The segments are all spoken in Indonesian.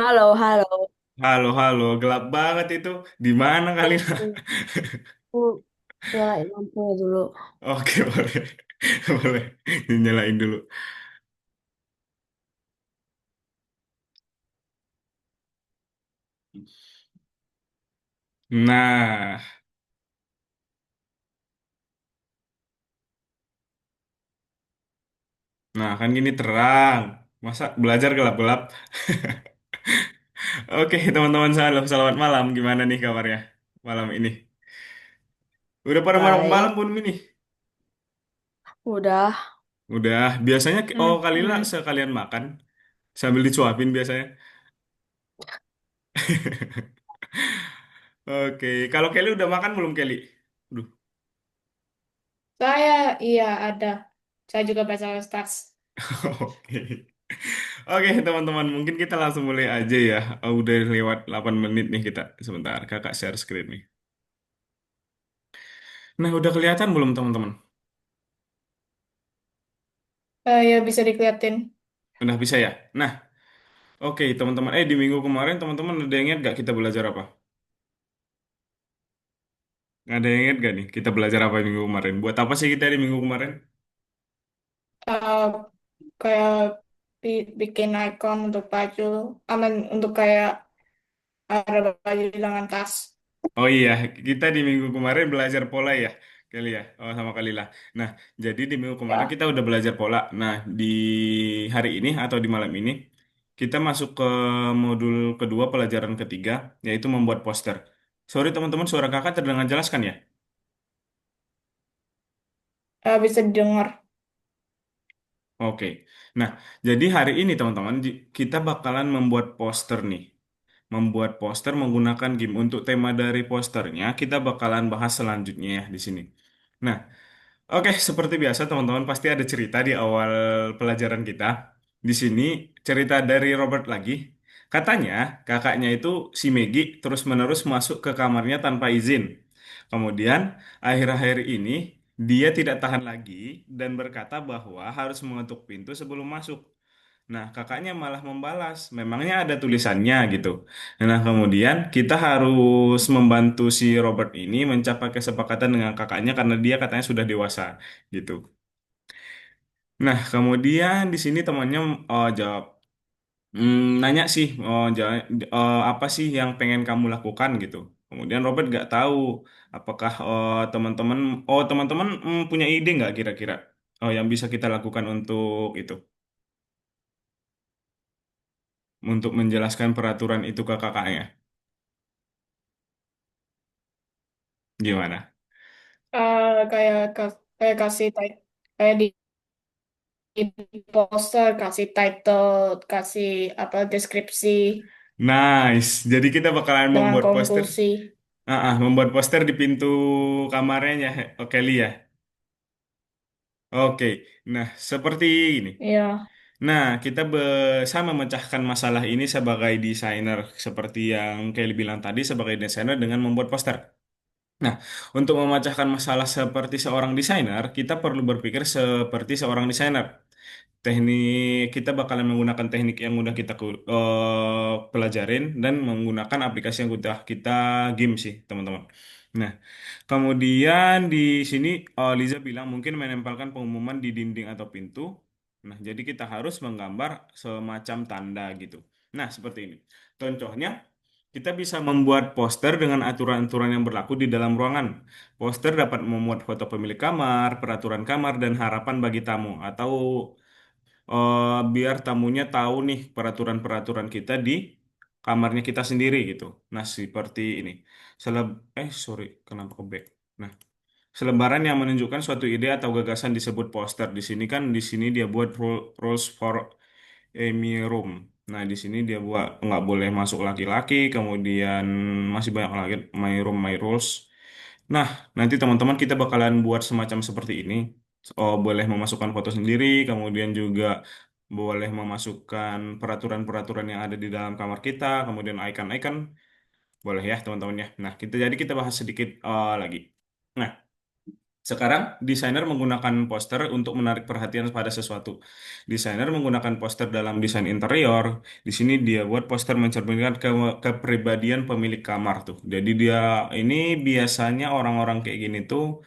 Halo, halo. Halo, halo, gelap banget itu. Di mana kali? Aku nyalain lampu ya dulu. Oke, boleh. Boleh. Nyalain dulu. Nah, nah kan gini terang. Masa belajar gelap-gelap? Oke, teman-teman selamat malam. Gimana nih kabarnya malam ini? Udah pada malam-malam Baik. pun ini. Udah. Udah, biasanya Kalila Hmm. sekalian makan sambil dicuapin biasanya. Oke, kalau Kelly udah makan belum Kelly? Duh. Saya, iya ada. Saya juga baca tas. Oke. Oke, teman-teman, mungkin kita langsung mulai aja ya. Udah lewat 8 menit nih kita. Sebentar, Kakak share screen nih. Nah, udah kelihatan belum teman-teman? Ya bisa dikeliatin. Udah bisa ya? Nah, oke teman-teman. Di minggu kemarin teman-teman ada yang ingat gak kita belajar apa? Ada yang ingat gak nih kita belajar apa minggu kemarin? Buat apa sih kita di minggu kemarin? Eh, Kayak bikin icon untuk baju. Aman untuk kayak ada baju dengan tas. Oh iya, kita di minggu kemarin belajar pola ya, kali ya. Oh sama kali lah. Nah, jadi di minggu kemarin Ya. kita udah belajar pola. Nah, di hari ini atau di malam ini kita masuk ke modul kedua pelajaran ketiga, yaitu membuat poster. Sorry teman-teman, suara kakak terdengar jelas kan ya? Bisa didengar. Oke. Nah, jadi hari ini teman-teman kita bakalan membuat poster nih. Membuat poster menggunakan game. Untuk tema dari posternya kita bakalan bahas selanjutnya ya di sini. Nah, oke, seperti biasa teman-teman pasti ada cerita di awal pelajaran kita. Di sini cerita dari Robert lagi. Katanya kakaknya itu si Maggie terus-menerus masuk ke kamarnya tanpa izin. Kemudian akhir-akhir ini dia tidak tahan lagi dan berkata bahwa harus mengetuk pintu sebelum masuk. Nah, kakaknya malah membalas, memangnya ada tulisannya gitu. Nah, kemudian kita harus membantu si Robert ini mencapai kesepakatan dengan kakaknya karena dia katanya sudah dewasa gitu. Nah, kemudian di sini temannya jawab, nanya sih, apa sih yang pengen kamu lakukan gitu. Kemudian Robert nggak tahu apakah teman-teman punya ide nggak kira-kira yang bisa kita lakukan untuk itu, untuk menjelaskan peraturan itu ke kakaknya. Gimana? Kayak kasih kayak di poster, kasih title, kasih apa deskripsi Nice. Jadi kita bakalan dengan membuat poster, konklusi. membuat poster di pintu kamarnya ya, oke Lia. Oke. Nah, seperti ini. Ya. Nah, kita bisa memecahkan masalah ini sebagai desainer, seperti yang Kelly bilang tadi, sebagai desainer dengan membuat poster. Nah, untuk memecahkan masalah seperti seorang desainer, kita perlu berpikir seperti seorang desainer. Kita bakalan menggunakan teknik yang udah kita pelajarin dan menggunakan aplikasi yang udah kita game sih, teman-teman. Nah, kemudian di sini Liza bilang mungkin menempelkan pengumuman di dinding atau pintu. Nah, jadi kita harus menggambar semacam tanda gitu. Nah, seperti ini. Contohnya, kita bisa membuat poster dengan aturan-aturan yang berlaku di dalam ruangan. Poster dapat memuat foto pemilik kamar, peraturan kamar, dan harapan bagi tamu, atau biar tamunya tahu nih peraturan-peraturan kita di kamarnya kita sendiri gitu. Nah, seperti ini. Seleb sorry, kenapa ke back? Nah, selebaran yang menunjukkan suatu ide atau gagasan disebut poster. Di sini kan di sini dia buat rules for Amy Room. Nah, di sini dia buat nggak boleh masuk laki-laki, kemudian masih banyak lagi my room, my rules. Nah, nanti teman-teman kita bakalan buat semacam seperti ini. Boleh memasukkan foto sendiri, kemudian juga boleh memasukkan peraturan-peraturan yang ada di dalam kamar kita, kemudian icon-icon, boleh ya teman-teman ya. Nah, kita bahas sedikit lagi. Nah, Sekarang desainer menggunakan poster untuk menarik perhatian pada sesuatu. Desainer menggunakan poster dalam desain interior. Di sini dia buat poster mencerminkan kepribadian pemilik kamar tuh. Jadi dia ini biasanya orang-orang kayak gini tuh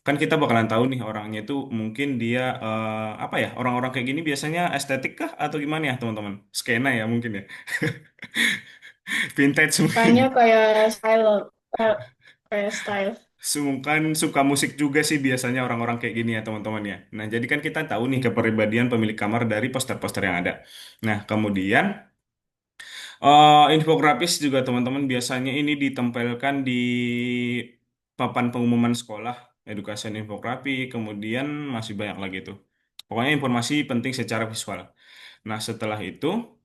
kan kita bakalan tahu nih orangnya itu mungkin dia apa ya, orang-orang kayak gini biasanya estetik kah atau gimana ya teman-teman, skena ya mungkin ya, vintage Kayaknya mungkin. kayak style, eh, kayak style. Kan suka musik juga sih biasanya orang-orang kayak gini ya teman-teman ya. Nah jadi kan kita tahu nih kepribadian pemilik kamar dari poster-poster yang ada. Nah kemudian infografis juga teman-teman biasanya ini ditempelkan di papan pengumuman sekolah, education infografi, kemudian masih banyak lagi tuh. Pokoknya informasi penting secara visual. Nah, setelah itu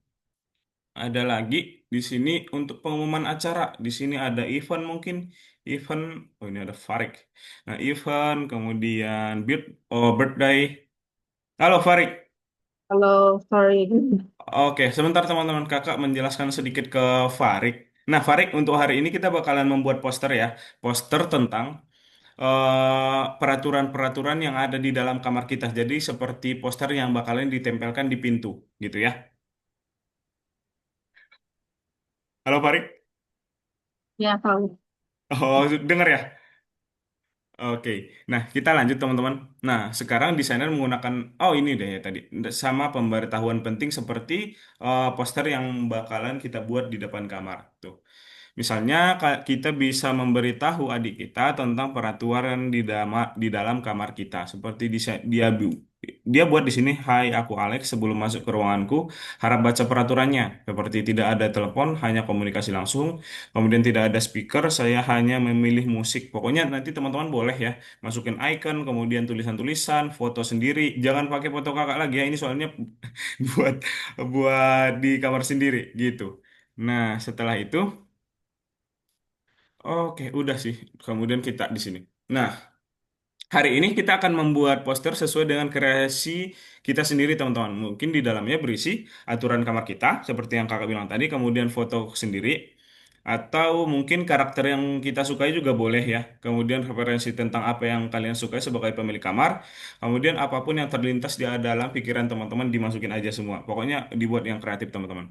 ada lagi di sini untuk pengumuman acara. Di sini ada event mungkin, event. Oh ini ada Farik. Nah, event, kemudian birthday. Halo Farik. Halo, sorry. Oke, sebentar teman-teman kakak menjelaskan sedikit ke Farik. Nah, Farik untuk hari ini kita bakalan membuat poster ya, poster tentang peraturan-peraturan yang ada di dalam kamar kita. Jadi seperti poster yang bakalan ditempelkan di pintu, gitu ya. Halo Farik. Ya, tahu. Oh, dengar ya? Oke, nah kita lanjut teman-teman. Nah, sekarang desainer menggunakan, oh ini deh ya tadi, sama pemberitahuan penting seperti poster yang bakalan kita buat di depan kamar. Tuh. Misalnya kita bisa memberitahu adik kita tentang peraturan di dalam kamar kita. Seperti dia buat di sini, Hai aku Alex, sebelum masuk ke ruanganku, harap baca peraturannya. Seperti tidak ada telepon, hanya komunikasi langsung. Kemudian tidak ada speaker, saya hanya memilih musik. Pokoknya nanti teman-teman boleh ya masukin icon, kemudian tulisan-tulisan, foto sendiri. Jangan pakai foto kakak lagi ya, ini soalnya buat buat di kamar sendiri gitu. Nah, setelah itu oke, udah sih. Kemudian kita di sini. Nah, hari ini kita akan membuat poster sesuai dengan kreasi kita sendiri, teman-teman. Mungkin di dalamnya berisi aturan kamar kita, seperti yang kakak bilang tadi, kemudian foto sendiri, atau mungkin karakter yang kita sukai juga boleh ya. Kemudian referensi tentang apa yang kalian sukai sebagai pemilik kamar. Kemudian apapun yang terlintas di dalam pikiran teman-teman dimasukin aja semua. Pokoknya dibuat yang kreatif, teman-teman.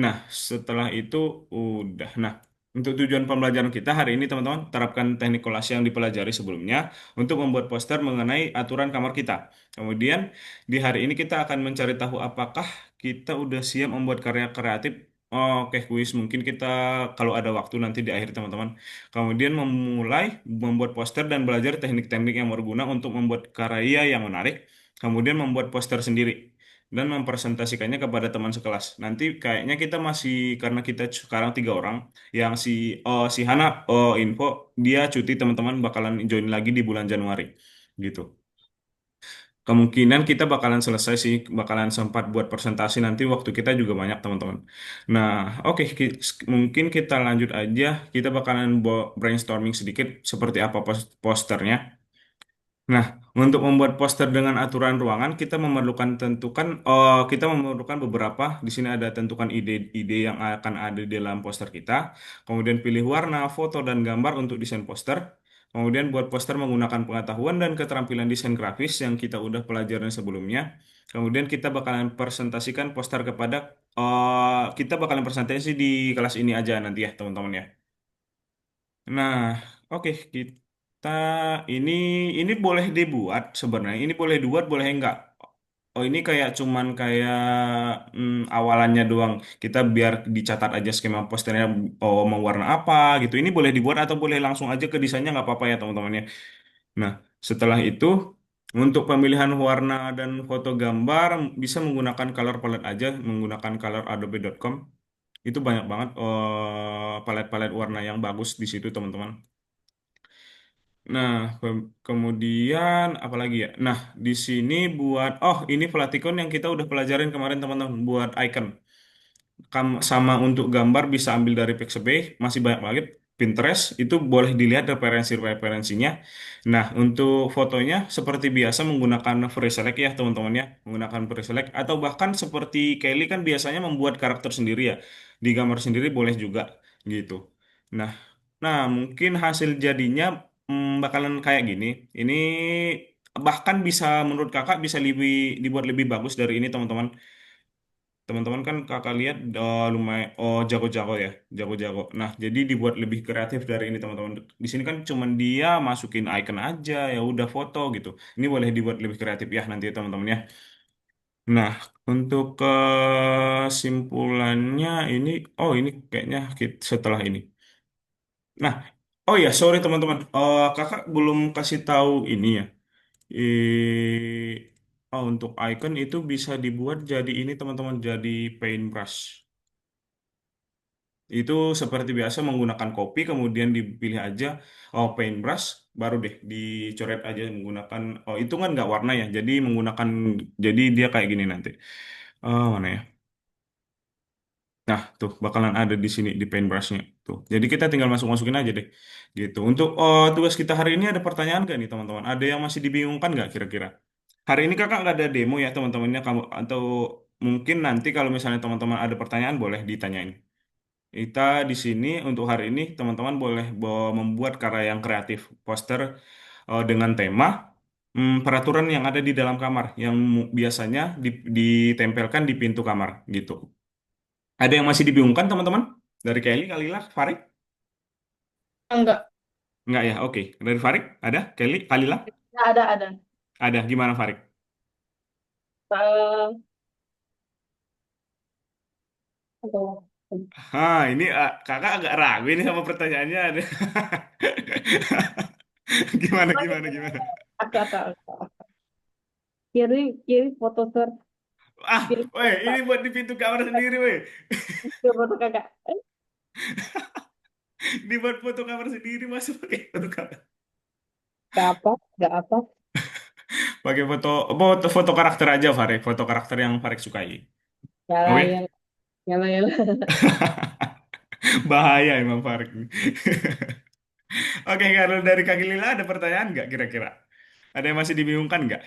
Nah, setelah itu udah. Nah, untuk tujuan pembelajaran kita hari ini, teman-teman, terapkan teknik kolase yang dipelajari sebelumnya untuk membuat poster mengenai aturan kamar kita. Kemudian, di hari ini kita akan mencari tahu apakah kita udah siap membuat karya kreatif. Oke, kuis mungkin kita kalau ada waktu nanti di akhir, teman-teman. Kemudian memulai membuat poster dan belajar teknik-teknik yang berguna untuk membuat karya yang menarik. Kemudian membuat poster sendiri dan mempresentasikannya kepada teman sekelas. Nanti kayaknya kita masih, karena kita sekarang 3 orang, yang si Hana info dia cuti, teman-teman bakalan join lagi di bulan Januari gitu. Kemungkinan kita bakalan selesai sih, bakalan sempat buat presentasi nanti waktu kita juga banyak, teman-teman. Nah, oke, mungkin kita lanjut aja. Kita bakalan brainstorming sedikit seperti apa posternya. Nah, untuk membuat poster dengan aturan ruangan, kita memerlukan beberapa. Di sini ada tentukan ide-ide yang akan ada di dalam poster kita. Kemudian pilih warna, foto, dan gambar untuk desain poster. Kemudian buat poster menggunakan pengetahuan dan keterampilan desain grafis yang kita udah pelajarin sebelumnya. Kemudian kita bakalan presentasi di kelas ini aja nanti ya, teman-teman ya. Nah, oke, kita ini ini boleh dibuat sebenarnya. Ini boleh dibuat, boleh enggak. Oh, ini kayak cuman kayak awalannya doang. Kita biar dicatat aja skema posternya, mau warna apa gitu. Ini boleh dibuat atau boleh langsung aja ke desainnya, nggak apa-apa ya teman-teman ya. Nah, setelah itu untuk pemilihan warna dan foto gambar bisa menggunakan color palette aja, menggunakan color adobe.com. Itu banyak banget palet-palet warna yang bagus di situ, teman-teman. Nah, kemudian apa lagi ya? Nah, di sini ini Flaticon yang kita udah pelajarin kemarin, teman-teman, buat icon. Sama untuk gambar bisa ambil dari Pixabay, masih banyak banget. Pinterest itu boleh dilihat referensi-referensinya. Nah, untuk fotonya seperti biasa menggunakan free select ya, teman-teman ya, menggunakan free select atau bahkan seperti Kelly kan biasanya membuat karakter sendiri ya. Di gambar sendiri boleh juga gitu. Nah, nah, mungkin hasil jadinya bakalan kayak gini. Ini bahkan bisa menurut kakak bisa lebih dibuat lebih bagus dari ini teman-teman. Teman-teman kan kakak lihat lumayan jago-jago ya, jago-jago. Nah, jadi dibuat lebih kreatif dari ini teman-teman. Di sini kan cuman dia masukin icon aja ya udah foto gitu. Ini boleh dibuat lebih kreatif ya nanti ya, teman-teman ya. Nah, untuk kesimpulannya ini ini kayaknya setelah ini. Nah, oh ya, sorry teman-teman. Kakak belum kasih tahu ini ya. Untuk icon itu bisa dibuat jadi ini teman-teman, jadi paintbrush. Itu seperti biasa menggunakan kopi, kemudian dipilih aja paintbrush, baru deh dicoret aja menggunakan. Oh itu kan nggak warna ya, jadi menggunakan, jadi dia kayak gini nanti. Mana ya? Nah, tuh bakalan ada di sini di paintbrushnya tuh. Jadi kita tinggal masuk-masukin aja deh. Gitu. Untuk tugas kita hari ini ada pertanyaan nggak nih teman-teman? Ada yang masih dibingungkan nggak kira-kira? Hari ini kakak nggak ada demo ya teman-temannya kamu atau mungkin nanti kalau misalnya teman-teman ada pertanyaan boleh ditanyain. Kita di sini untuk hari ini teman-teman boleh membuat karya yang kreatif, poster dengan tema peraturan yang ada di dalam kamar yang biasanya ditempelkan di pintu kamar gitu. Ada yang masih dibingungkan teman-teman? Dari Kelly, Kalila, Farid? Enggak. Enggak ya, oke. Dari Farid? Ada? Kelly, Kalila? Ya, ada. Ada. Gimana Farid? Eh, Aduh. Ini kakak agak ragu ini sama pertanyaannya. Gimana, gimana, gimana? Aku. Kiri foto ter, kiri Weh, foto ini kak, buat di pintu kamar sendiri, weh. kiri foto kakak. Dibuat foto kamar sendiri, masuk pakai foto kamar. Gak apa. Pakai foto karakter aja, Farid. Foto karakter yang Farid sukai. Yalah, Oke? yalah, yalah, yalah. Bahaya emang Farid. Oke, kalau dari Kak Lila ada pertanyaan nggak kira-kira? Ada yang masih dibingungkan nggak?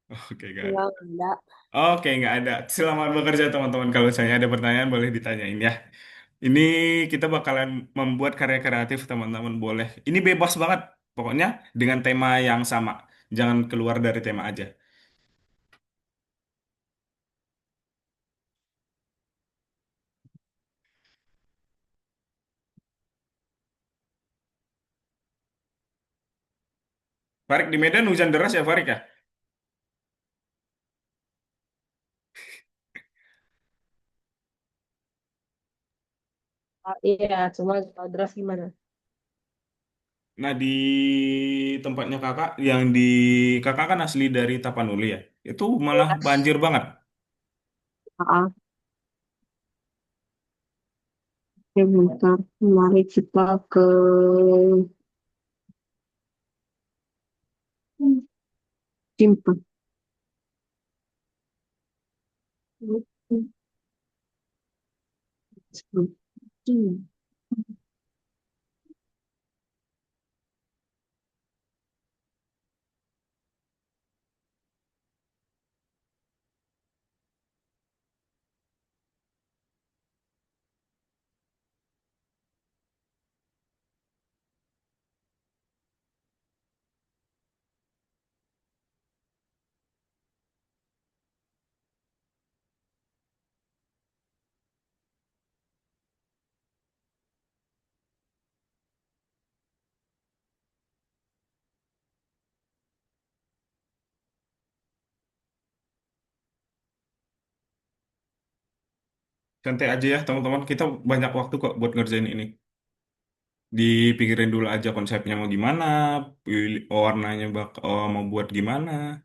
Oke, nggak ada. Enggak. Oke, nggak ada. Selamat bekerja teman-teman. Kalau misalnya ada pertanyaan boleh ditanyain ya. Ini kita bakalan membuat karya kreatif teman-teman boleh. Ini bebas banget. Pokoknya dengan tema yang sama. Jangan keluar dari tema aja. Farid di Medan hujan deras ya Farid ya? Iya, cuma kalau deras gimana? Nah di tempatnya kakak, yang di kakak kan asli dari Tapanuli ya? Itu malah banjir banget. Ah, oke, bentar. Mari kita ke simpan. Santai aja ya teman-teman. Kita banyak waktu kok buat ngerjain ini. Dipikirin dulu aja konsepnya mau gimana, warnanya mau buat gimana.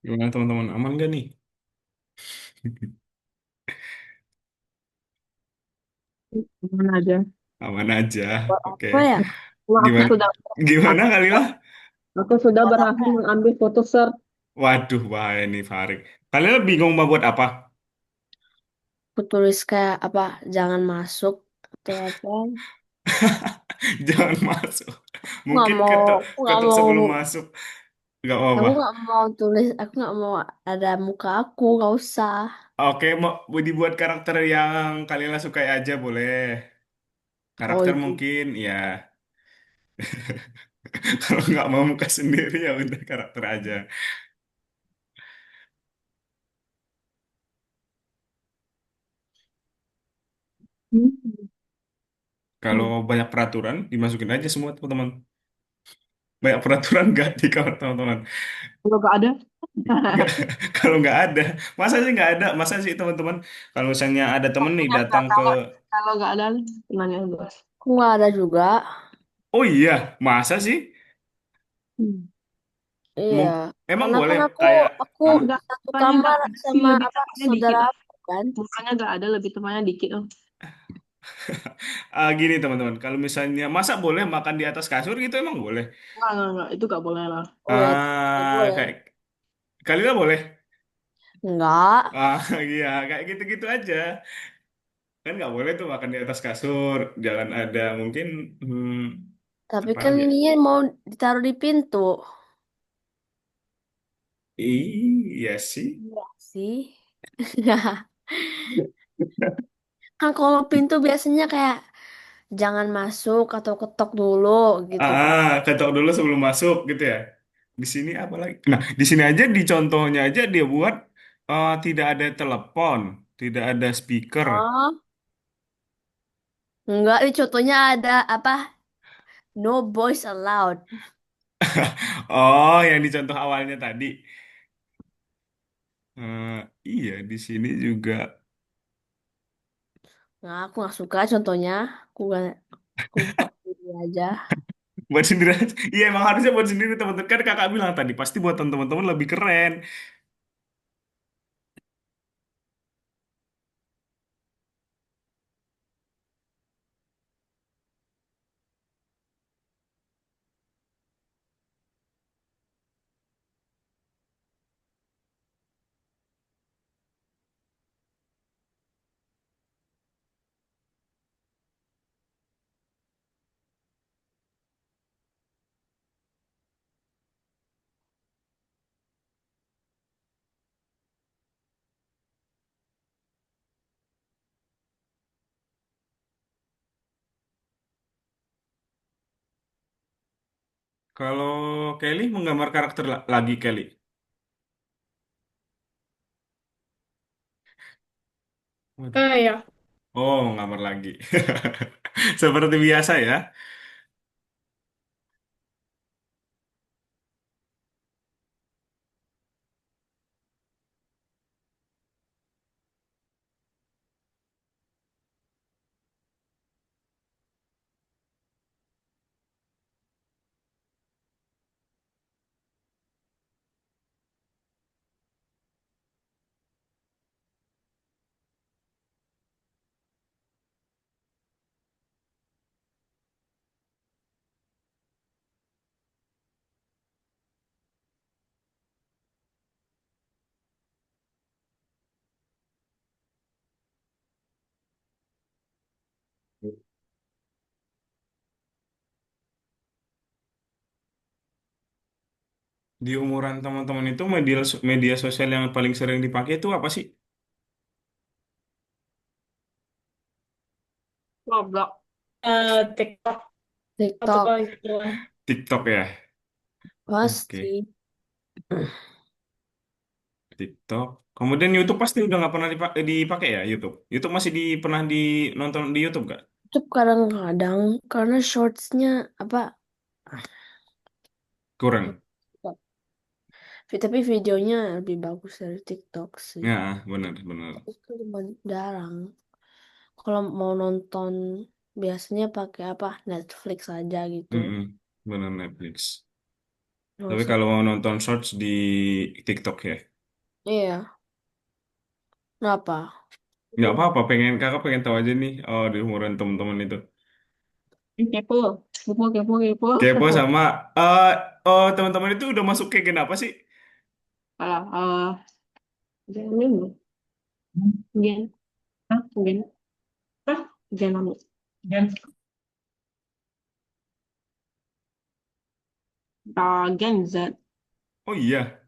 Gimana teman-teman, aman gak nih? Mana aja. Aman aja. Buat Oke. apa ya? Wah, Gimana? Gimana aku, Kalilah? aku sudah Buat apa berhasil ya? mengambil foto shirt. Waduh, bahaya nih Farid. Kalian bingung mau buat apa? Aku tulis kayak apa? Jangan masuk atau apa? Jangan masuk. Aku nggak Mungkin mau. ketok Aku nggak ketok mau. sebelum masuk. Nggak apa-apa. Aku nggak mau tulis. Aku nggak mau ada muka aku. Nggak usah. Oke, mau dibuat karakter yang Kalila sukai aja boleh. Oh Karakter itu. mungkin ya. Kalau nggak mau muka sendiri ya udah karakter aja. Hmm. Kalau banyak peraturan dimasukin aja semua teman-teman. Banyak peraturan nggak di kamar teman-teman. Kalau nggak ada, Nggak, kalau nggak ada, masa sih nggak ada? Masa sih teman-teman? Kalau misalnya ada temen nih nggak datang ke, tahu. Kalau nggak ada, nanya bos. Aku nggak ada juga. oh iya, masa sih? Hmm. Iya. Mungkin emang Karena boleh kan aku kayak, aku ah, Nggak, satu mukanya nggak kamar ada sih, sama lebih apa temannya dikit saudara lah. aku kan. Mukanya nggak ada, lebih temannya dikit loh. gini teman-teman. Kalau misalnya masa boleh makan di atas kasur gitu emang boleh? Nggak, itu nggak boleh lah. Oh ya, nggak boleh. Kayak Kalila boleh? Enggak. Iya, kayak gitu-gitu aja. Kan nggak boleh tuh makan di atas kasur. Jangan ada mungkin, Tapi apa kan lagi ya? ini mau ditaruh di pintu. Iya sih. Iya sih. Kan kalau pintu biasanya kayak jangan masuk atau ketok dulu gitu kan. Ketok dulu sebelum masuk gitu ya. Di sini apa lagi? Nah, di sini aja di contohnya aja dia buat tidak ada telepon, tidak ada speaker. Oh, enggak, ini contohnya ada apa? No boys allowed. Oh, yang di contoh awalnya tadi. Eh, iya, di sini juga Nah, aku nggak suka contohnya. Aku buka sendiri aja. buat sendiri aja. Iya, emang harusnya buat sendiri teman-teman. Kan kakak bilang tadi pasti buatan teman-teman lebih keren. Kalau Kelly menggambar karakter lagi Kelly. Waduh. Ya. Oh, menggambar lagi. Seperti biasa ya. Di umuran teman-teman itu media media sosial yang paling sering dipakai itu apa sih? Roblox. TikTok atau TikTok paling kedua. TikTok ya. Oke, pasti. TikTok. Kemudian YouTube pasti udah nggak pernah dipakai ya YouTube. YouTube masih pernah nonton di YouTube gak? YouTube kadang-kadang karena shortsnya apa? Kurang. Tapi videonya lebih bagus dari TikTok sih. Ya, benar, benar. Itu cuma jarang. Kalau mau nonton biasanya pakai apa? Netflix aja gitu. Mm-mm, benar Netflix. Nggak Tapi usah. kalau mau nonton shorts di TikTok ya, Iya. Kenapa? nggak apa-apa. Kakak pengen tahu aja nih. Oh, di umuran teman-teman itu. Kepo, kepo, kepo, kepo. Kepo sama eh oh teman-teman itu udah masuk ke gen apa sih? Kalau gen ini, gen, gen, gen apa? Gen, Gen Z. Oh iya.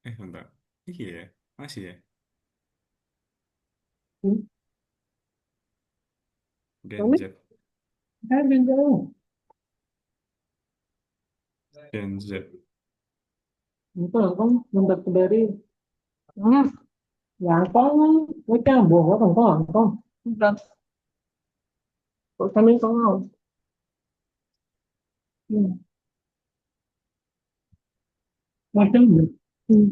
Bentar. Iya, ya. Masih ya. Hmm. Gen Tapi, Z. Gen Z. Gen Z. Itu kan member dari, hmm, yang con với cha bùa của thằng con. Vâng, của Sammy con không? Ừ. Macam ni. Hmm.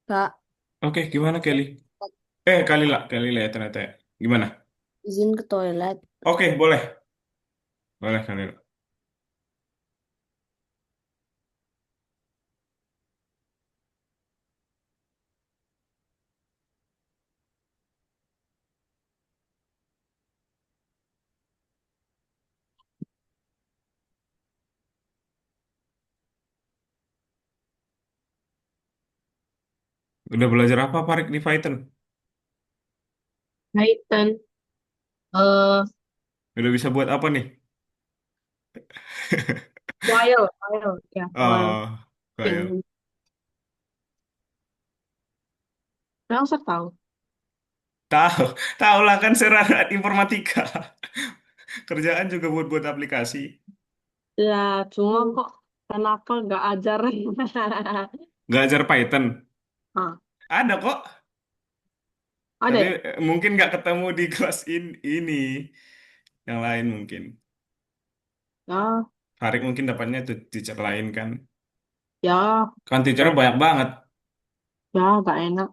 Kak, Oke, gimana saya Kelly? Kelly lah ya ternyata ya. Gimana? izin ke toilet. Oke, boleh. Boleh Kelly. Udah belajar apa Farid di Python? Python. Eh, Udah bisa buat apa nih? while, ya, while. Oh, kayak Pin. Yang saya tahu. tahu, tahu lah kan serangan informatika. Kerjaan juga buat aplikasi. Ya, cuma kok kenapa nggak ajar? Nggak ajar Python. Ah, Ada kok. ada Tapi ya? mungkin nggak ketemu di kelas ini. Yang lain mungkin. Ya, Farid mungkin dapatnya tuh teacher lain kan. ya, Kan teachernya banyak banget. ya, nggak enak.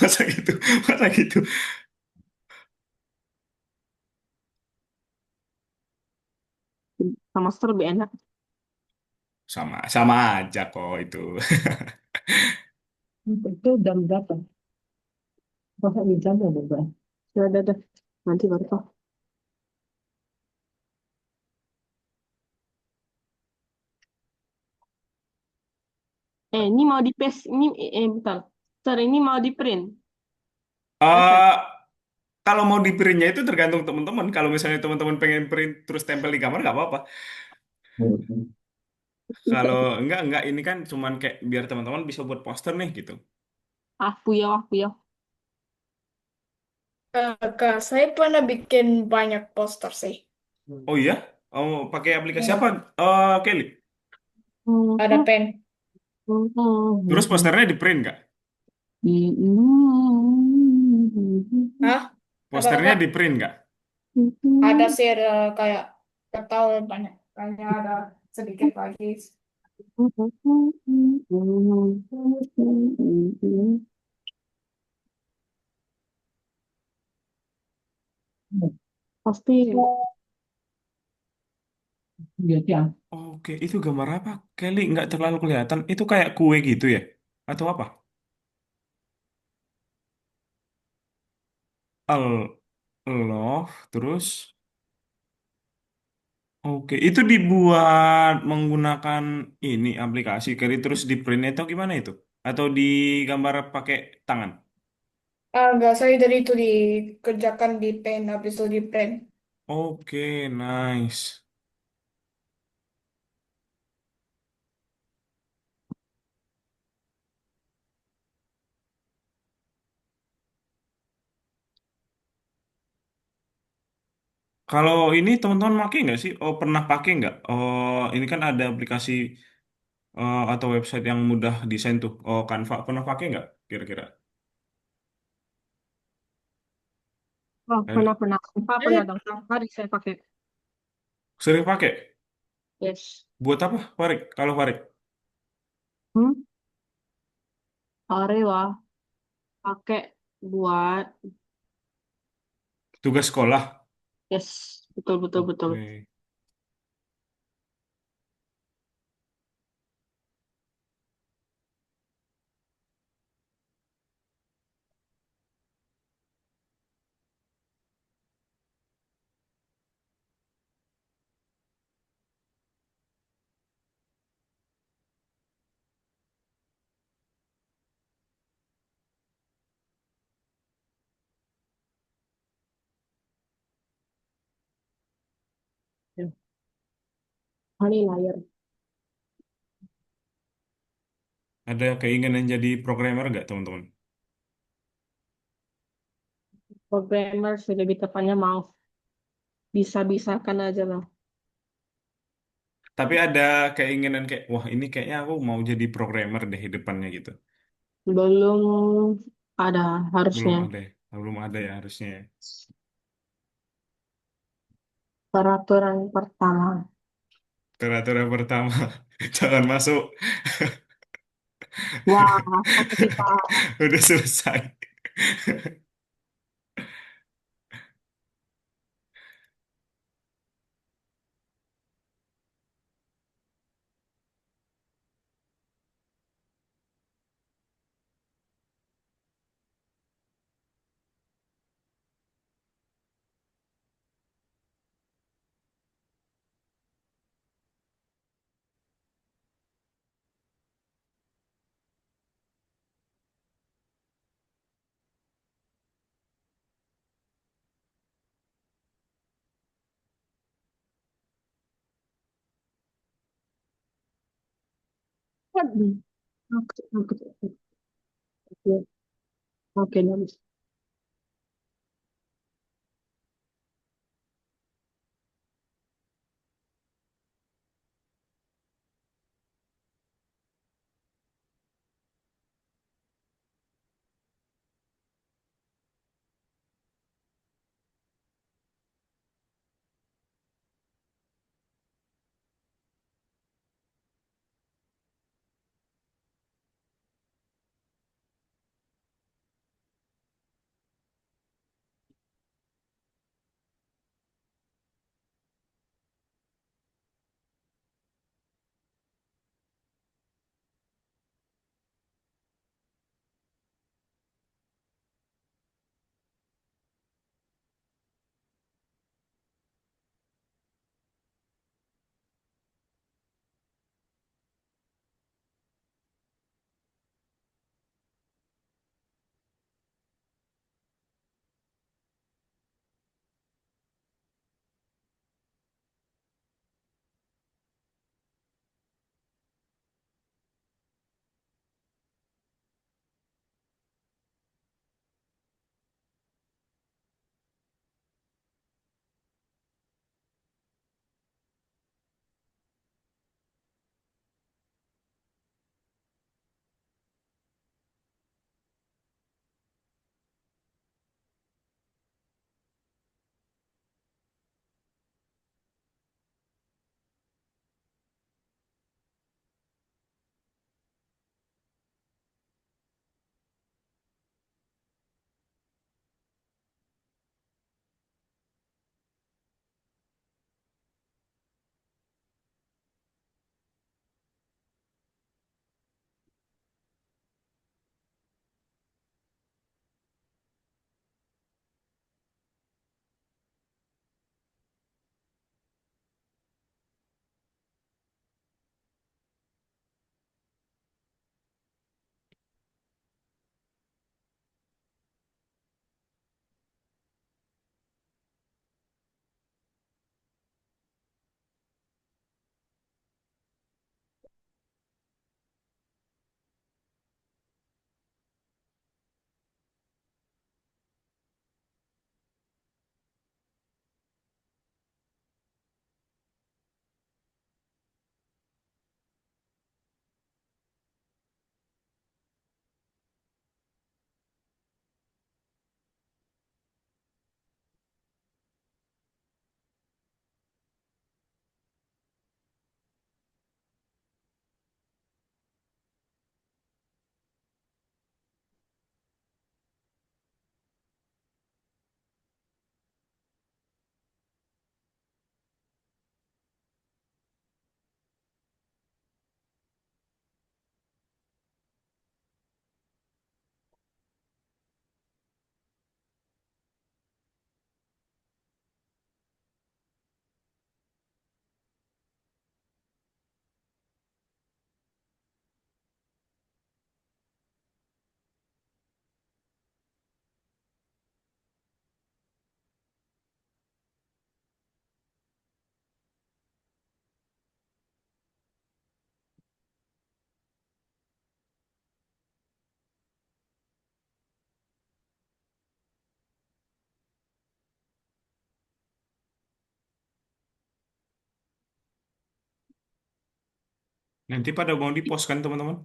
Masa gitu? Masa gitu? Sama master lebih enak. Sama sama aja kok itu. Itu jam berapa? Masa di jam ya berapa? Sudah ada. Nanti baru tahu. Ini mau di paste. Ini, bentar. Bentar, ini mau di print. Efek. eh Kalau mau di printnya itu tergantung teman-teman. Kalau misalnya teman-teman pengen print terus tempel di kamar nggak apa-apa. Kalau enggak ini kan cuman kayak biar teman-teman bisa buat poster nih gitu. Aku ya. Kak, saya pernah bikin banyak poster sih. Oh iya? Oh pakai aplikasi apa? Ya, Kelly. ada pen. Terus posternya di print nggak? Hah? Apa Posternya kak? di print nggak? Ada sih ada kayak tahu banyak. Kayaknya ada sedikit lagi. Pasti lihat ya. Oke, itu gambar apa? Kelly nggak terlalu kelihatan. Itu kayak kue gitu ya? Atau apa? Al Love, terus oke, itu dibuat menggunakan ini aplikasi Kelly terus di print atau gimana itu? Atau digambar pakai tangan? Enggak, saya dari itu dikerjakan di pen, habis itu di pen. Oke, nice. Kalau ini teman-teman pakai nggak sih? Oh, pernah pakai nggak? Oh, ini kan ada aplikasi atau website yang mudah desain tuh. Oh, Canva. Pernah pakai nggak kira-kira? Oh, Eh, pernah. Apa pernah dong? Hari saya pakai. Sering pakai? Yes. Buat apa, Farid? Kalau Farid? Hmm? Arewa pakai buat Tugas sekolah? yes, betul betul betul. Oke. Ya, honey layer. Ada keinginan jadi programmer nggak, teman-teman? Programmer sudah lebih tepatnya mau bisa-bisakan aja lah. Tapi ada keinginan kayak, wah ini kayaknya aku mau jadi programmer deh di depannya gitu. Belum ada Belum harusnya ada ya? Belum ada ya harusnya ya. peraturan pertama. Peraturan pertama, jangan masuk. Wah, pasti Pak. Udah selesai. Waduh. Oke, oke, bagus. Nanti pada mau di-post kan teman-teman?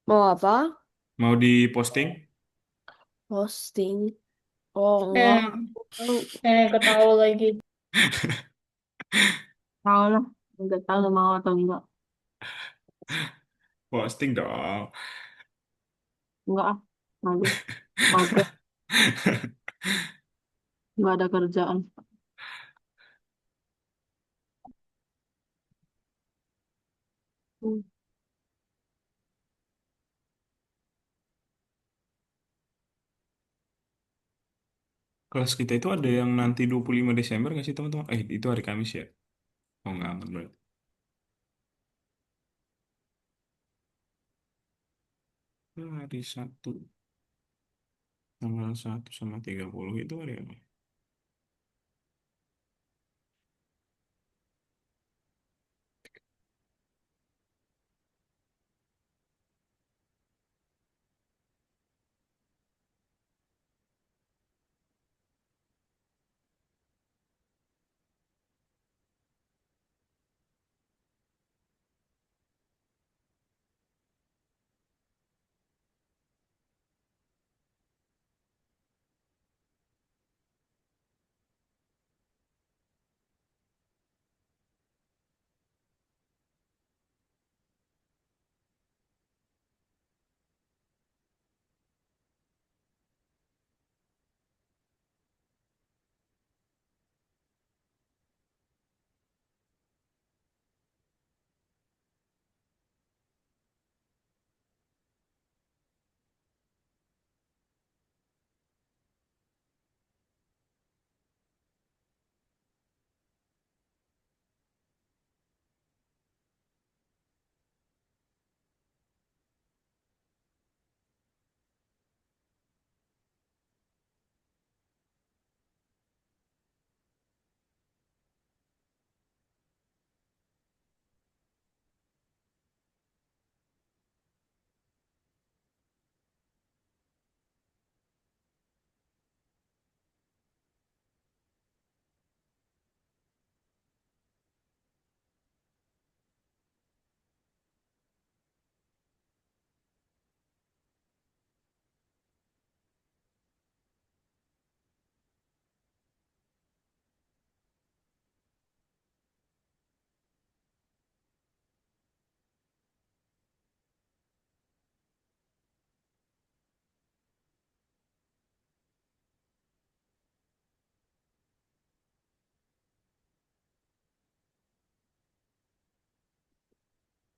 Mau apa? Mau di-posting? Posting. Oh, enggak. Eh, Tahu. ketawa lagi. Tahu lah, nggak tahu mau atau enggak. Posting dong. Enggak ah, mager, mager, nggak ada kerjaan. Hmm. Kelas kita itu ada yang nanti 25 Desember nggak sih teman-teman? Itu hari Kamis ya? Oh nggak berarti. Hari Sabtu, tanggal 1 sama 30 itu hari apa?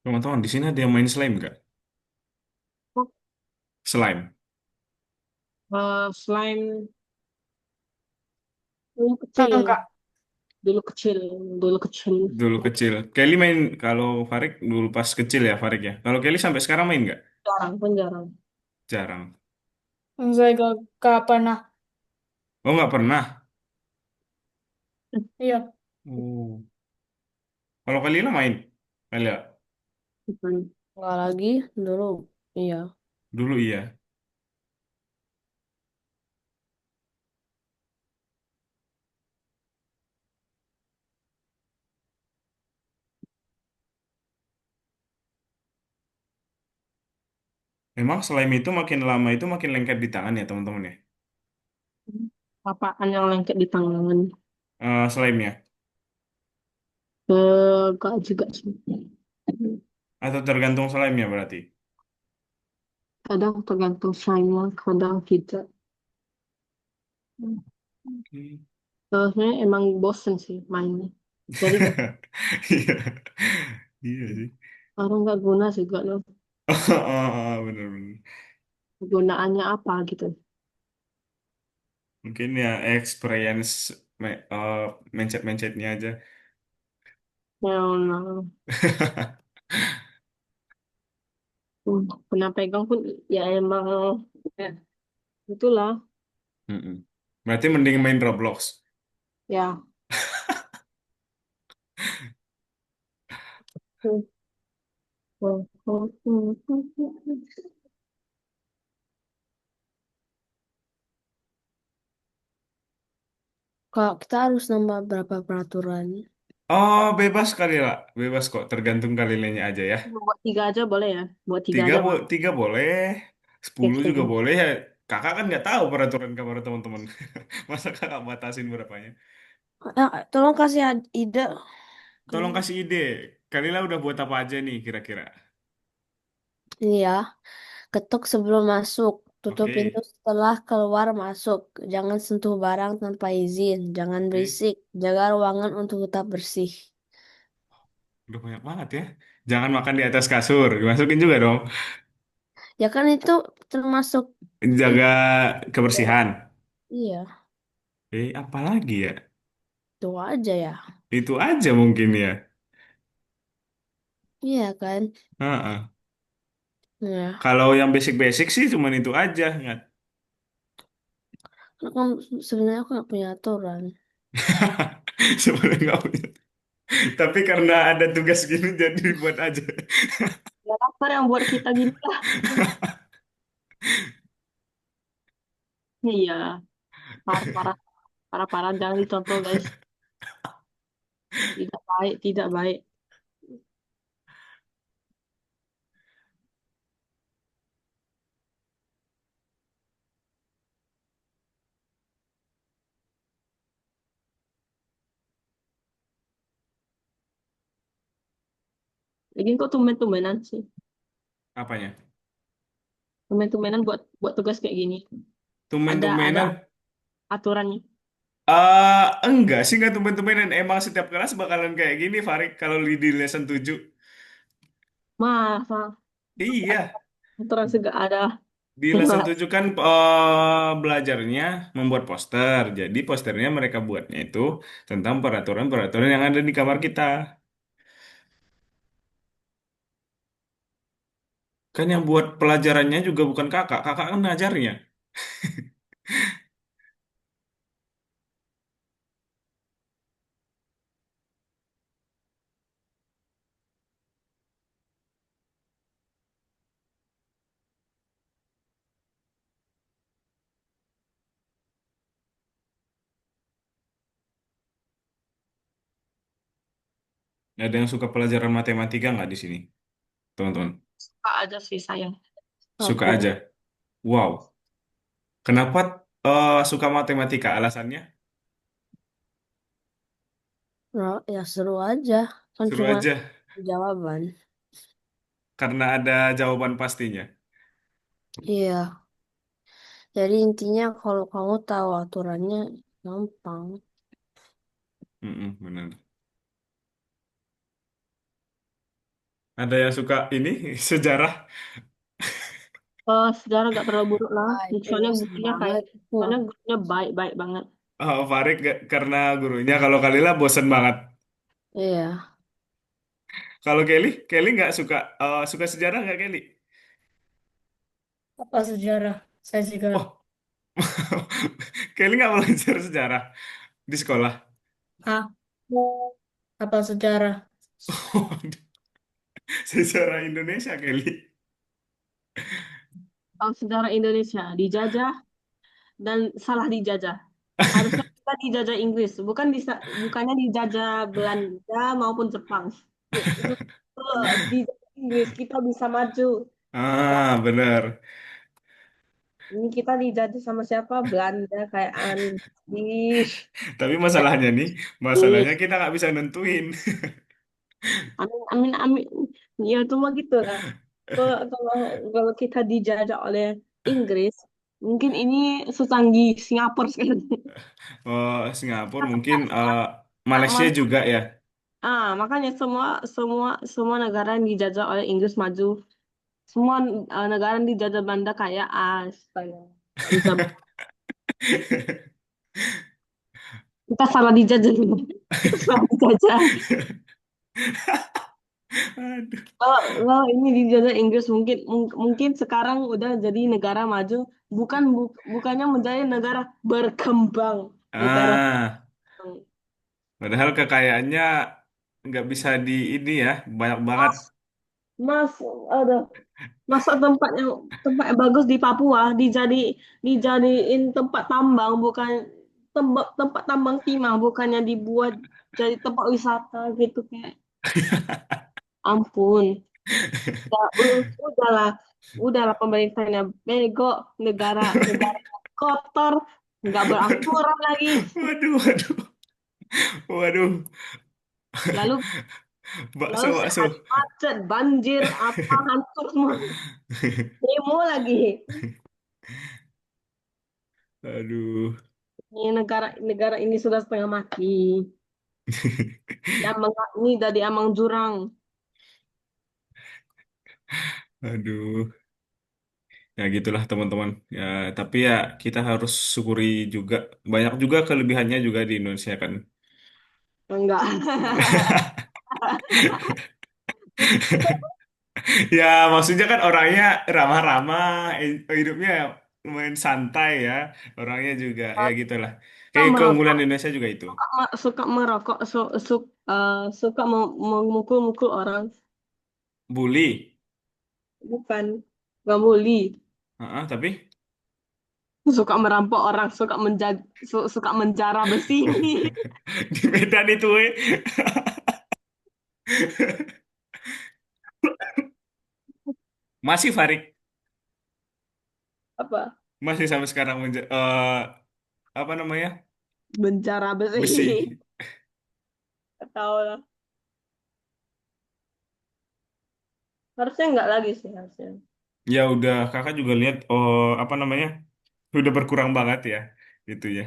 Teman-teman di sini ada yang main slime nggak? Oh, Slime. slime dulu kecil, Enggak. dulu kecil, dulu kecil. Dulu kecil. Kelly main kalau Farik dulu pas kecil ya Farik ya. Kalau Kelly sampai sekarang main nggak? Jarang pun jarang. Jarang. Saya gak pernah. Oh nggak pernah. Iya. Oh. Kalau Kelly lah main. Kelly ya? Enggak lagi. Dulu. Iya. Dulu iya. Memang slime itu makin lama itu makin lengket di tangan ya teman-teman ya. Apaan yang lengket di tangan? Slime-nya. Gak juga sih. Atau tergantung slime-nya berarti. Kadang tergantung slime, kadang tidak. Oke. Sebenarnya emang bosen sih mainnya. Jadi gak, Iya. Iya sih. orang nggak guna sih gak loh. Bener-bener. Kegunaannya apa gitu. Mungkin ya experience mencet-mencetnya aja. Ya, nah, pernah pegang pun ya emang ya, itulah Mm-mm. Berarti mending main Roblox. ya. Kalau kita harus nambah berapa peraturan? Oh, bebas kali lah. Bebas kok, tergantung kaliannya aja ya. Buat tiga aja boleh ya? Buat tiga aja boleh. Tiga boleh, Oke, 10 juga setuju. boleh ya. Kakak kan nggak tahu peraturan kamar teman-teman. Masa kakak batasin berapanya? Tolong kasih ide. Tolong Kan- kasih ide. Kalila udah buat apa aja nih kira-kira? Ini ya, ketuk sebelum masuk. Tutup pintu Oke, setelah keluar masuk. Jangan sentuh barang tanpa izin. Jangan oke. berisik. Jaga ruangan untuk tetap bersih. Udah banyak banget ya. Jangan makan di atas kasur. Dimasukin juga dong. Ya kan itu termasuk Jaga itu. kebersihan. Iya, Apa lagi ya? itu aja ya. Itu aja mungkin ya. Iya kan? Heeh. Ya. Kalau yang basic-basic sih cuman itu aja. Nggak. Karena kan sebenarnya aku nggak punya aturan. Sebenarnya nggak punya. Tapi karena ada tugas gini jadi buat aja. Ya, lapar yang buat kita gini lah. Iya, parah-parah. Parah-parah, jangan dicontoh guys. Tidak baik, tidak baik. Lagi kok tumben-tumbenan sih. Apanya? Tumben-tumbenan buat buat tugas kayak gini. Ada Tumben-tumbenan. aturannya. Enggak sih, enggak tumben-tumbenan. Emang setiap kelas bakalan kayak gini, Farid, kalau di lesson 7. Masa Iya, aturan segak ada. di lesson 7 kan belajarnya membuat poster. Jadi posternya mereka buatnya itu tentang peraturan-peraturan yang ada di kamar kita. Kan yang buat pelajarannya juga bukan kakak. Kakak kan ngajarnya. Ada yang suka pelajaran matematika nggak di sini, teman-teman? Suka aja sih sayang. Suka Aku aja. Wow. Kenapa suka matematika? Alasannya? Nah, ya seru aja. Kan Seru cuma aja. jawaban. Karena ada jawaban pastinya. Iya. Jadi intinya kalau kamu tahu aturannya gampang. Mm-mm, benar. Ada yang suka ini sejarah. sejarah gak terlalu buruk lah. Wah, itu Soalnya bosan gurunya kayak, banget. Wah, soalnya gurunya baik-baik banget. Farid karena gurunya. Kalau Kalila bosen banget. iya. Kalau Kelly nggak suka suka sejarah nggak Kelly? Apa sejarah? Saya juga. Oh, Kelly nggak belajar sejarah di sekolah. Ah, apa sejarah? Sejarah Indonesia Kelly. Kalau sejarah Indonesia dijajah dan salah dijajah. Harusnya kita dijajah Inggris, bukannya dijajah Belanda maupun Jepang. Dijajah Inggris kita bisa maju. Wah, Bener. ini kita dijajah sama siapa? Belanda kayak anjir. Tapi masalahnya nih, masalahnya kita nggak bisa nentuin. Amin, amin, amin. Ya cuma gitu lah. Kalau kalau kalau kita dijajah oleh Inggris, mungkin ini secanggih Singapura sekarang. Singapura mungkin Malaysia Makanya, juga ya. makanya semua semua semua negara yang dijajah oleh Inggris maju. Semua negara yang dijajah Belanda kayak astaga, nggak bisa. Kita salah dijajah. Kita salah dijajah. Aduh. Kalau ini dijajah Inggris mungkin sekarang udah jadi negara maju, bukannya menjadi negara berkembang, negara Ah, berkembang. Padahal kekayaannya nggak bisa di ini ya, banyak banget. Mas, mas, ada masa tempat yang bagus di Papua dijadiin tempat tambang, bukan tempat tambang timah, bukannya dibuat jadi tempat wisata gitu kayak. Ampun, ya, udahlah, udahlah pemerintahnya bego, negara negara kotor, nggak beraturan lagi. Waduh, waduh, waduh. Lalu lalu Bakso, setiap hari bakso. macet, banjir, apa hancur semua. Demo lagi. Aduh. Ini negara negara ini sudah setengah mati. Ini dari Amang Jurang. Aduh. Ya gitulah teman-teman. Ya, tapi ya kita harus syukuri juga. Banyak juga kelebihannya juga di Indonesia kan. Enggak. Ya, maksudnya kan orangnya ramah-ramah, hidupnya lumayan santai ya. Orangnya juga, ya gitulah. Suka Kayak keunggulan merokok, Indonesia juga itu. suka merokok, suka memukul-mukul orang. Bully. Bukan, nggak bully. Heeh, tapi Suka merampok orang, suka menjara besi. di Medan itu, weh. Masih Farid, Apa? masih sampai sekarang apa namanya? Menjara besi. Besi. Nggak tahu lah. Harusnya nggak lagi sih harusnya. Ya udah, kakak juga lihat, oh apa namanya? Udah berkurang banget ya, gitu ya.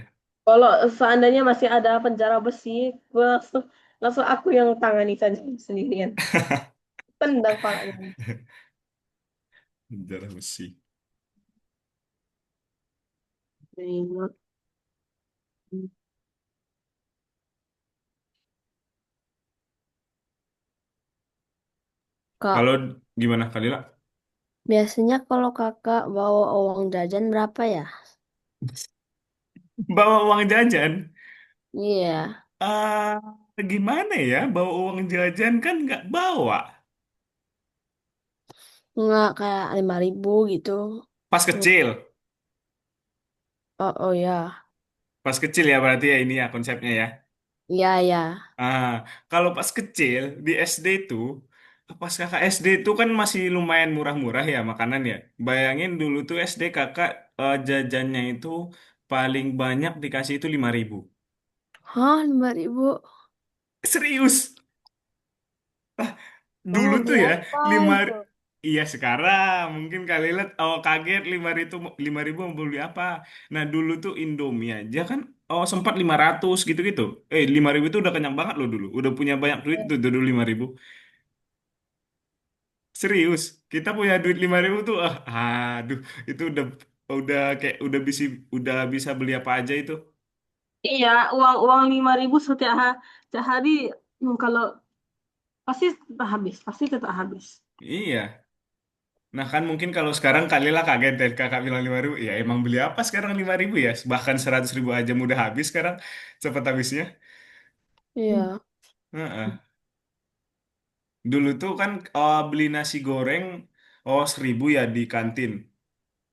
Kalau seandainya masih ada penjara besi, gue langsung, langsung aku yang tangani saja sendirian. Tendang palanya. Darah besi. Tengok. Kalau Kak, gimana Kalila? biasanya kalau kakak bawa uang jajan berapa ya? Bawa uang jajan? Iya, ah Gimana ya? Bawa uang jajan kan nggak bawa. nggak kayak 5.000 gitu. Pas Hmm. kecil. Oh, oh ya, Pas kecil ya berarti ya ini ya konsepnya ya. iya ya. Ah, kalau pas kecil di SD itu, pas kakak SD itu kan masih lumayan murah-murah ya makanan ya. Bayangin dulu tuh SD kakak jajannya itu paling banyak dikasih itu 5.000. Hah, 5.000? Serius? Dulu Mau tuh beli ya apa lima. itu? Iya sekarang mungkin kali lihat oh kaget 5.000 mau beli apa. Nah dulu tuh Indomie aja kan oh sempat 500 gitu-gitu. 5.000 itu udah kenyang banget loh dulu. Udah punya banyak duit tuh dulu 5.000. Serius, kita punya duit 5.000 tuh, aduh, itu udah kayak udah bisa beli apa aja itu. Iya, uang uang 5.000 setiap hari, kalau pasti tetap habis, pasti tetap habis. Iya. Nah kan mungkin kalau sekarang kalilah kaget dan kakak bilang 5.000, ya emang beli apa sekarang 5.000 ya? Bahkan 100.000 aja mudah habis sekarang, cepat habisnya. Iya. Heeh. Dulu tuh kan beli nasi goreng 1.000 ya di kantin.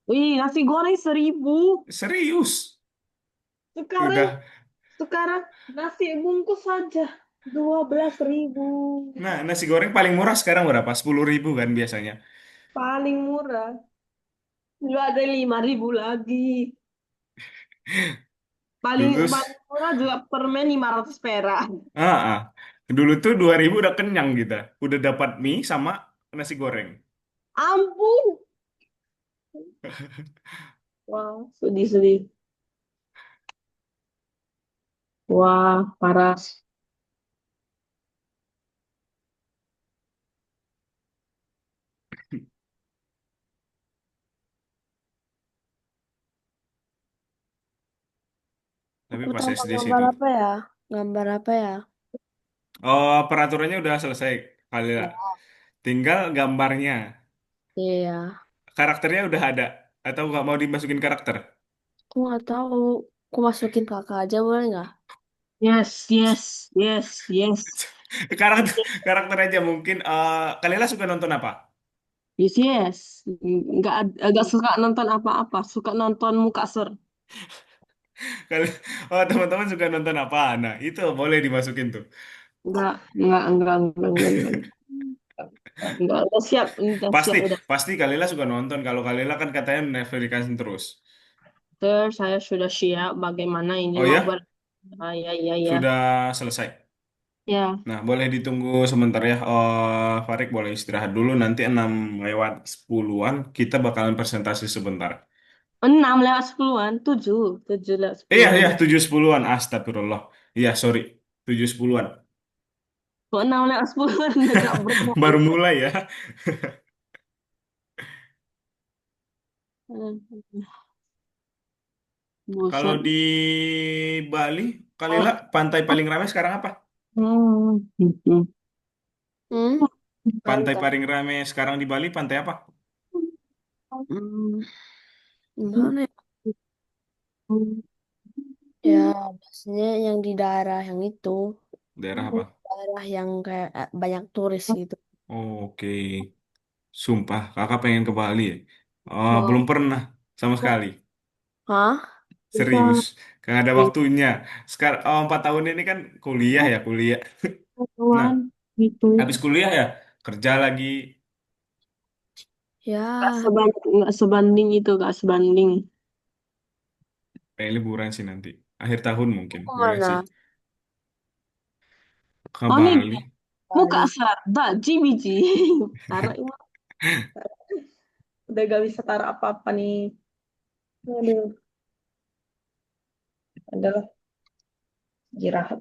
Wih, nasi goreng 1.000. Serius, Sekarang udah. sekarang nasi bungkus saja 12.000. Nah nasi goreng paling murah sekarang berapa? 10.000 kan biasanya. Paling murah. Nggak ada 5.000 lagi. Paling Dulu, paling murah juga permen 500 perak. ah, ah. Dulu tuh 2.000 udah kenyang kita. Udah dapat mie sama nasi goreng. Ampun. Wah, sedih-sedih. Wah, parah. Tapi Aku pas tambah SD sih gambar itu. apa ya? Gambar apa ya? Oh, peraturannya udah selesai kali ya. Tinggal gambarnya. Iya. Karakternya udah ada. Atau nggak mau dimasukin karakter? Aku nggak tahu. Aku masukin kakak aja boleh nggak? Yes, yes, yes, yes. Karakter, karakter aja mungkin. Kalian suka nonton apa? Yes, yes. Nggak suka nonton apa-apa. Suka nonton muka ser. Kali, oh teman-teman suka nonton apa? Nah, itu boleh dimasukin tuh. Enggak. Enggak, udah Pasti, siap, udah. pasti Kalila suka nonton. Kalau Kalila kan katanya Netflix terus. Saya sudah siap bagaimana ini Oh mau ya, ya, ya, ya. sudah selesai. Ya, Nah, boleh ditunggu sebentar ya. Oh, Farik boleh istirahat dulu. Nanti 6 lewat 10-an kita bakalan presentasi sebentar. 6 lewat 10-an, 7 lewat Iya, 10-an. iya, 7.10-an. Astagfirullah. Iya, sorry. 7.10-an. Kok 6 lewat 10-an, nggak Baru bermain. mulai ya. Kalau Buset. di Bali, Kalila, pantai paling ramai sekarang apa? Hmm. Hmm. Hmm, Pantai pantai. paling ramai sekarang di Bali, pantai apa? Hmm, gimana ya? Ya, biasanya yang di daerah yang itu, Daerah apa? daerah yang kayak banyak turis gitu. Oke. Sumpah, kakak pengen ke Bali ya. Oh, belum Mau? pernah sama sekali. Hah? Serius. Gak ada waktunya. Sekarang, 4 tahun ini kan kuliah ya, kuliah. Nah, Gitu. habis kuliah ya, kerja lagi. Ya, Nggak sebanding itu, nggak sebanding. Kayak liburan sih nanti. Akhir tahun mungkin. Boleh kemana? sih. Ke Oh, ini Bali. muka Bali. serba biji. Taruh ini, udah gak bisa taruh apa-apa nih. Aduh, adalah istirahat.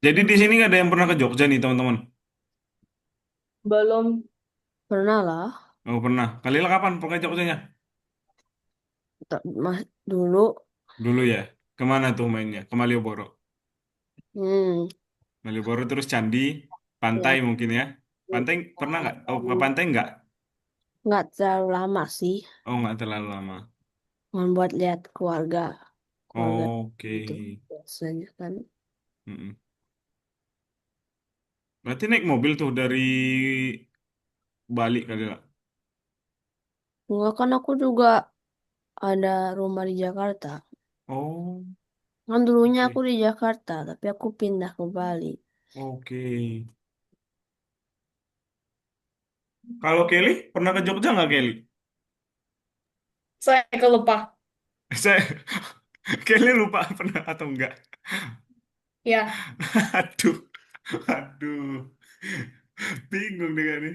Jadi di sini nggak ada yang pernah ke Jogja nih, teman-teman. Belum. Pernah lah. Oh, pernah. Kalila kapan pernah ke Jogjanya? Mas, dulu. Dulu ya. Kemana tuh mainnya? Ke Malioboro. Hmm, Malioboro terus Candi, pantai ya. mungkin ya. Pantai pernah nggak? Oh, ke pantai nggak? Nggak terlalu lama sih. Oh, nggak terlalu lama. Cuma buat lihat keluarga. Keluarga Oke. itu biasanya kan. Mm-mm. Berarti naik mobil tuh dari Bali kali lah. Enggak kan aku juga ada rumah di Jakarta. Oh, Kan dulunya oke. aku di Jakarta, tapi aku pindah ke Bali. Oke. Kalau Kelly, pernah ke Jogja nggak Kelly? Saya kelupa. Saya, Kelly lupa pernah atau enggak? Ya, Aduh, aduh. Bingung dengan ini.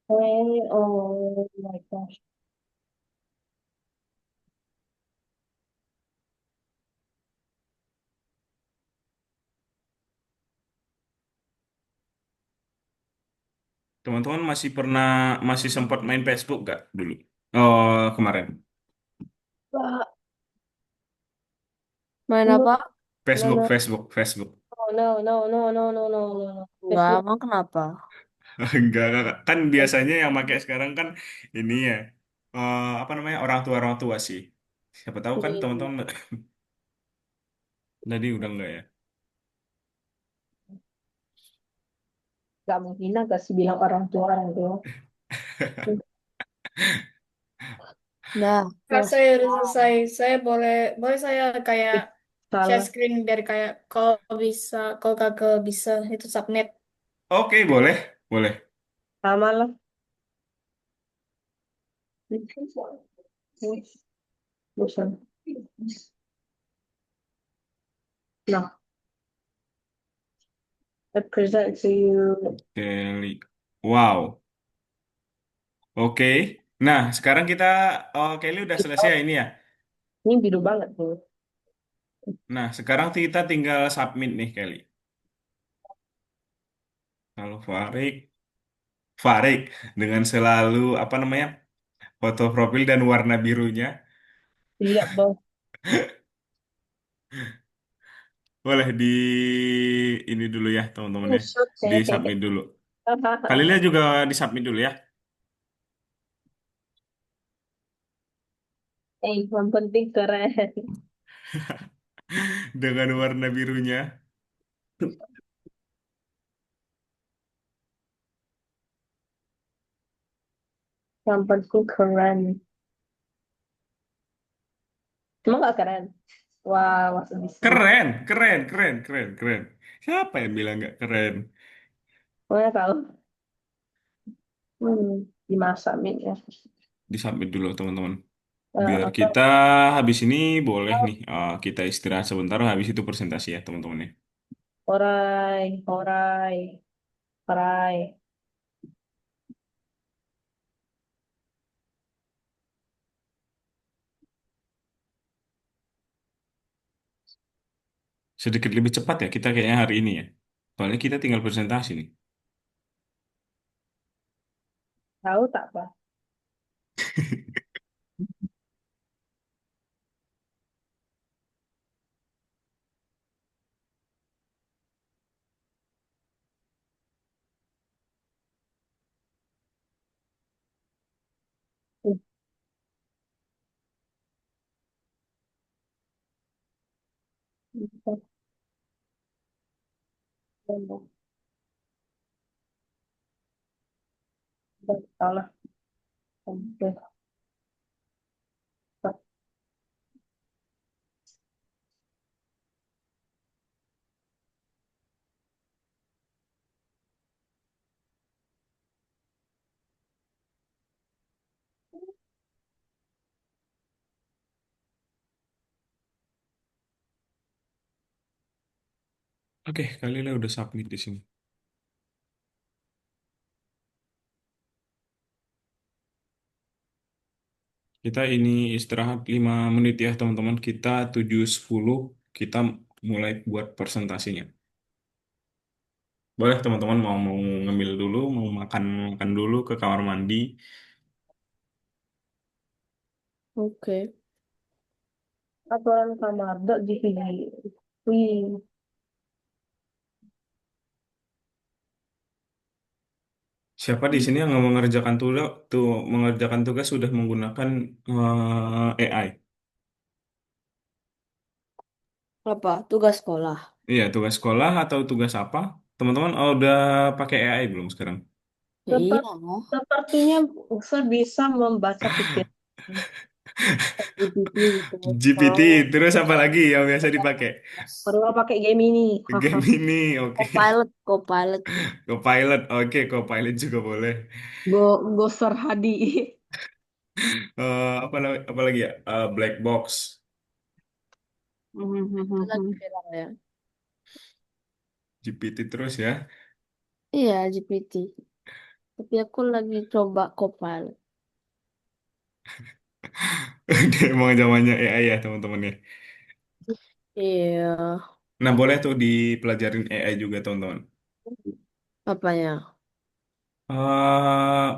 Oh my gosh. Teman-teman masih sempat main Facebook nggak dulu? Oh, kemarin. Main No, apa? no, Facebook, no, Facebook, Facebook. no, no, no, no, no, no, no, no. Enggak, Facebook emang kenapa? Enggak, enggak. Kan biasanya yang pakai sekarang kan ini ya. Apa namanya? Orang tua sih. Siapa tahu kan ini teman-teman. Jadi udah enggak ya. nggak menghina, gak sih bilang orang tua. Nah, Kak, terus saya udah selesai. Saya boleh, boleh saya kayak share Salah, screen dari kayak kalau bisa, kalau kakak bisa itu submit. Oke, boleh. Boleh. sama lah. Bosan. Nah, I present to you. Kelly. Wow. Oke. Nah, sekarang kita Kelly udah selesai ya ini ya. Ini biru banget tuh. Nah, sekarang kita tinggal submit nih, Kelly. Kalau Farik dengan selalu apa namanya foto profil dan warna birunya. Siap, bos. Boleh di ini dulu ya teman-teman ya. Shoot. Di submit dulu. Kalilia juga di submit dulu ya. Yang penting keren. Dengan warna birunya. Yang penting keren. Cuma nggak keren. Wah, masuk di sini. Keren, keren, keren, keren, keren. Siapa yang bilang nggak keren? Pokoknya tahu. Dimasak mie ya. Di submit dulu teman-teman. Biar Apa? kita habis ini boleh nih kita istirahat sebentar habis itu presentasi ya teman-teman ya. Orai, orai, orai. Sedikit lebih cepat ya kita kayaknya hari ini ya. Soalnya kita tinggal presentasi nih. Tahu tak, Pak? Salah. Oke. Oke, kalian udah submit di sini. Kita ini istirahat 5 menit ya teman-teman. Kita 7.10 kita mulai buat presentasinya. Boleh teman-teman mau mau ngambil dulu, mau makan makan dulu ke kamar mandi. Oke. Aturan kamar dok di sini. Wih, Siapa di sini yang mengerjakan mengerjakan tugas sudah menggunakan AI? Apa? Tugas sekolah. Iya, tugas sekolah atau tugas apa? Teman-teman udah pakai AI belum sekarang? Ya iya. Separ- sepertinya Ustaz bisa membaca pikiran GPT gitu. GPT, Mau terus apa lagi yang biasa dipakai? perlu pakai game ini. Haha. Gemini, oke. Copilot, Copilot. Copilot, oke, Copilot juga boleh. Gosar Hadi. Apa lagi ya? Black box, Itu lagi viral ya. GPT terus ya. Iya, GPT. Tapi aku lagi coba Copilot. Oke, emang zamannya AI ya teman-teman ya. Iya. Nah, boleh tuh dipelajarin AI juga teman-teman. Apanya?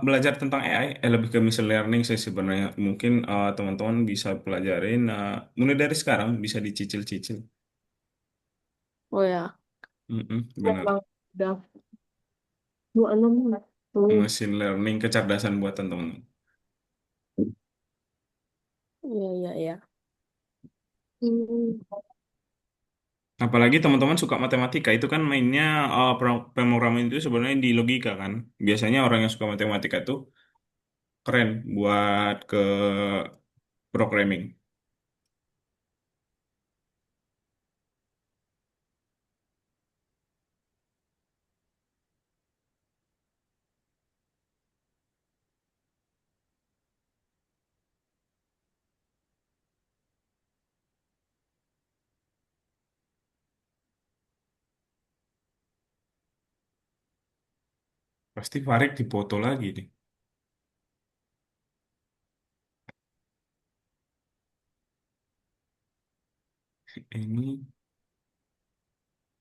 Belajar tentang AI, lebih ke machine learning sih sebenarnya. Mungkin teman-teman bisa pelajarin mulai dari sekarang bisa dicicil-cicil. Oh ya. Mm-mm, benar. Memang udah 26 menit. Tuh. Machine learning kecerdasan buatan teman-teman. Iya, iya, iya. Hmm. Apalagi teman-teman suka matematika, itu kan mainnya pemrograman itu sebenarnya di logika kan. Biasanya orang yang suka matematika itu keren buat ke programming. Pasti Farid dipoto lagi nih. Ini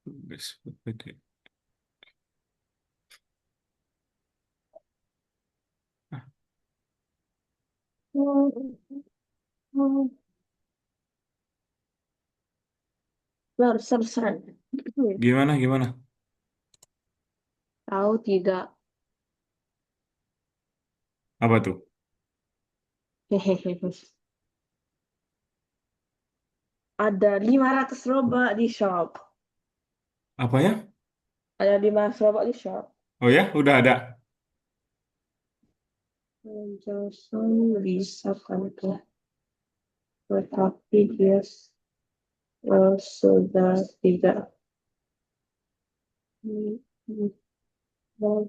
tugas PPT. Besar. Gimana, gimana? Tahu tidak? Apa tuh? Hehehe. Ada 500 robot di shop. Apa ya? Ada 500 robot di shop. Oh ya, udah ada. Johnson bisa kan tuh. Tetapi dia sudah tidak. Hmm, hmm, hmm,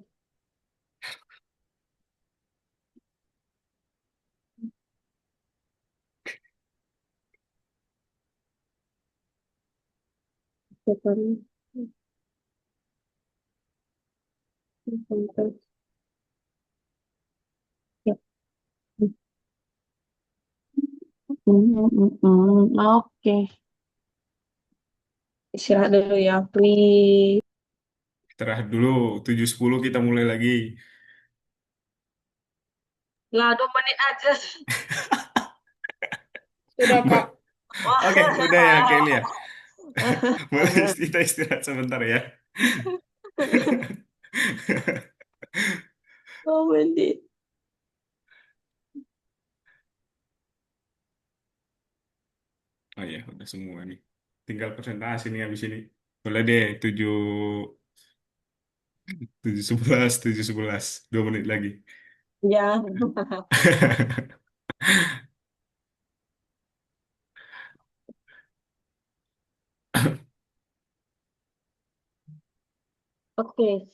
bukan. Ya. Oke. Istirahat dulu ya, please. Istirahat dulu, 7.10 kita mulai lagi. Lah, 2 menit aja. Sudah, Kak. Oke, udah ya, Wah. Kelly ya. Boleh kita istirahat sebentar ya. 2 menit. Oh ya, udah semua nih. Tinggal presentasi nih habis ini. Boleh deh, 7.11, 2 menit lagi. Ya. Oke.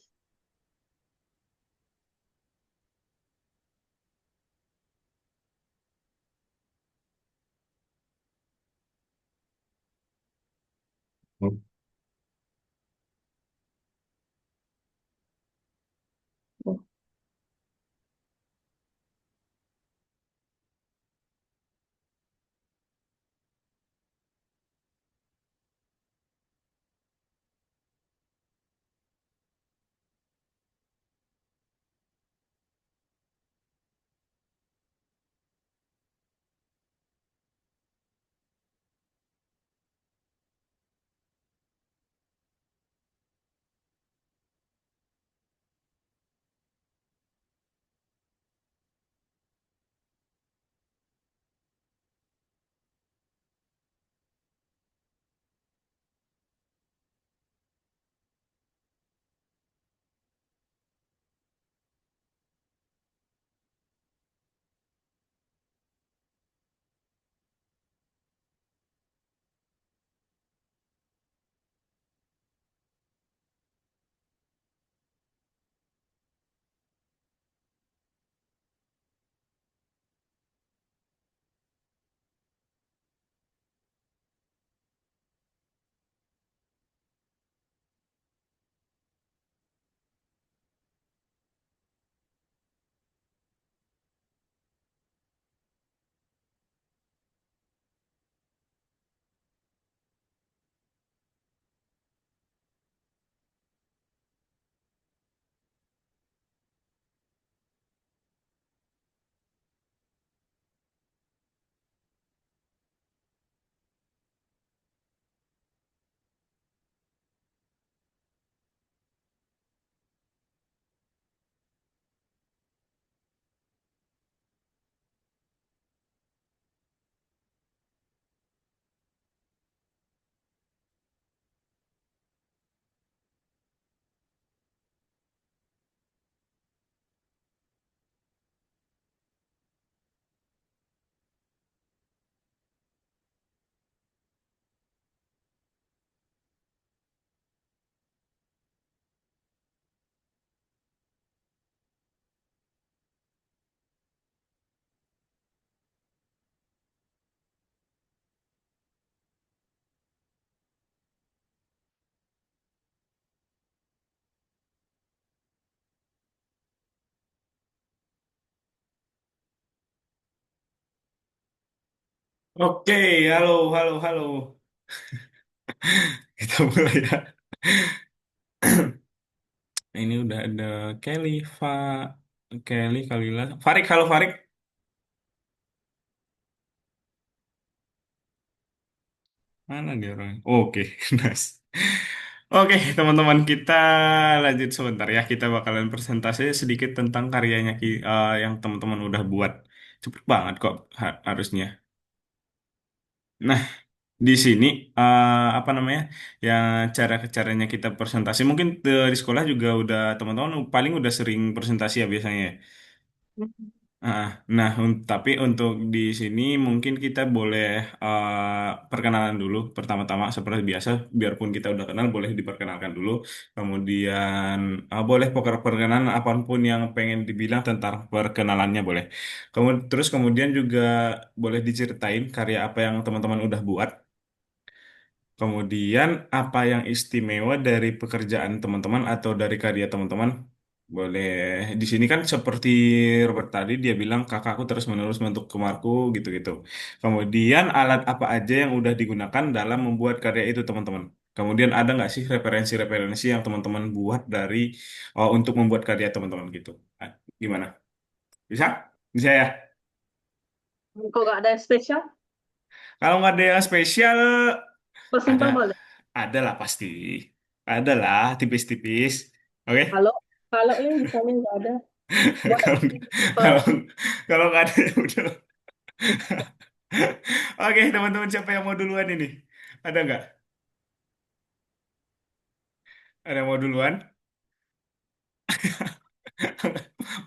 Oke, halo, halo, halo. Kita mulai ya. Ini udah ada Kelly, Kelly, Kalila. Farik, halo Farik. Mana dia orang? Oke, nice. Oke, teman-teman kita lanjut sebentar ya. Kita bakalan presentasi sedikit tentang karyanya yang teman-teman udah buat. Cepet banget kok harusnya. Nah, di sini apa namanya? Ya caranya kita presentasi mungkin di sekolah juga udah teman-teman paling udah sering presentasi ya biasanya, ya. Nah, tapi untuk di sini mungkin kita boleh perkenalan dulu pertama-tama seperti biasa, biarpun kita udah kenal boleh diperkenalkan dulu. Kemudian boleh perkenalan apapun yang pengen dibilang tentang perkenalannya boleh. Terus kemudian juga boleh diceritain karya apa yang teman-teman udah buat. Kemudian apa yang istimewa dari pekerjaan teman-teman atau dari karya teman-teman? Boleh. Di sini kan seperti Robert tadi dia bilang kakakku terus-menerus bentuk kemarku gitu-gitu. Kemudian alat apa aja yang udah digunakan dalam membuat karya itu teman-teman? Kemudian ada nggak sih referensi-referensi yang teman-teman buat untuk membuat karya teman-teman gitu? Ah, Gimana? Bisa? Bisa ya? Kok nggak ada yang spesial? Kalau nggak ada yang spesial, ada Simpel banget. ada lah pasti. Ada lah tipis-tipis. Oke? Kalau kalau yang misalnya nggak ada, buat Kalau simple. kalau kalau nggak ada ya udah. Oke, teman-teman siapa yang mau duluan ini? Ada nggak? Ada yang mau duluan?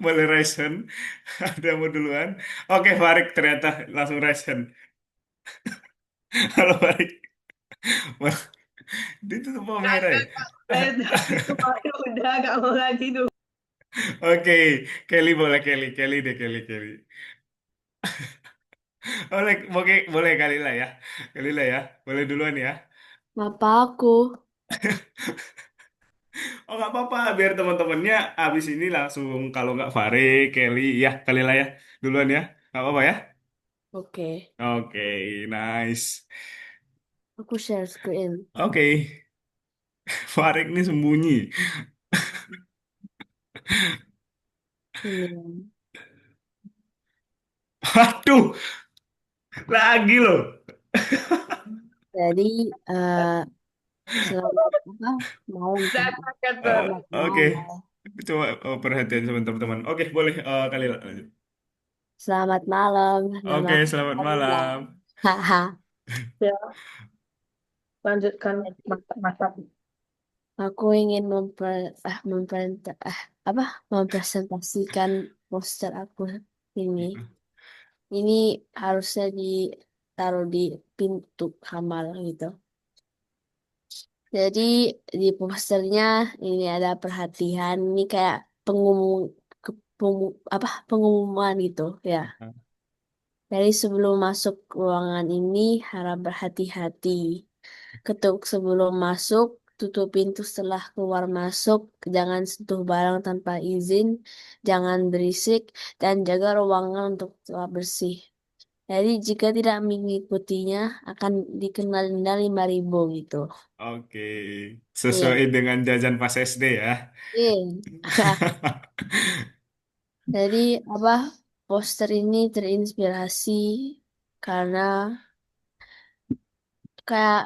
Boleh raise hand. Ada yang mau duluan? Oke, Farik ternyata langsung raise hand. Halo Farik. Wah, dia tuh mau merah ya? Saya kemarin udah nggak mau lagi tuh. Oke, Kelly boleh Kelly, Kelly deh Kelly, Kelly. Boleh, boleh kali lah ya, kali lah ya. Boleh duluan ya. Apa aku? Oh nggak apa-apa, biar teman-temannya abis ini langsung kalau nggak Fare, Kelly, ya kali lah ya duluan ya, nggak apa-apa ya. Oke, Oke, nice. aku share screen. Oke, Farik nih sembunyi. Ini. Waduh, lagi loh. Jadi, eh, selamat apa? Malam, Saya pakai tuh. Oh, selamat oke, malam. coba perhatian sama teman-teman. Oke, boleh kali lah. Lanjut. Selamat malam, nama Oke, aku selamat Kalila. malam. Haha. Ya, lanjutkan Jadi, masak-masak. aku ingin apa? Mempresentasikan poster aku ini. Ini harusnya ditaruh di pintu kamar gitu. Jadi di posternya ini ada perhatian, ini kayak pengumum pengumuman gitu ya. Jadi sebelum masuk ruangan ini harap berhati-hati. Ketuk sebelum masuk, tutup pintu setelah keluar masuk, jangan sentuh barang tanpa izin, jangan berisik, dan jaga ruangan untuk tetap bersih. Jadi jika tidak mengikutinya akan dikenal denda 5.000 gitu. Oke, Iya. sesuai dengan jajan pas SD ya. Iya. Jadi apa poster ini terinspirasi karena kayak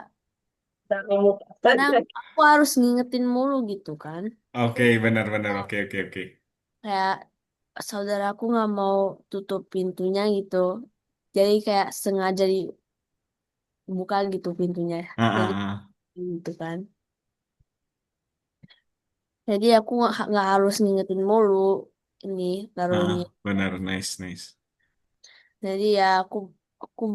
Dan kamu kadang aku harus ngingetin mulu gitu kan. Oke, benar-benar. Oke, oke, oke. Kayak saudaraku nggak mau tutup pintunya gitu. Jadi kayak sengaja dibuka gitu pintunya. Ah, Jadi ah, ah. gitu kan. Jadi aku nggak harus ngingetin mulu ini Ah, taruhnya. ah. Benar, nice, nice. Jadi ya aku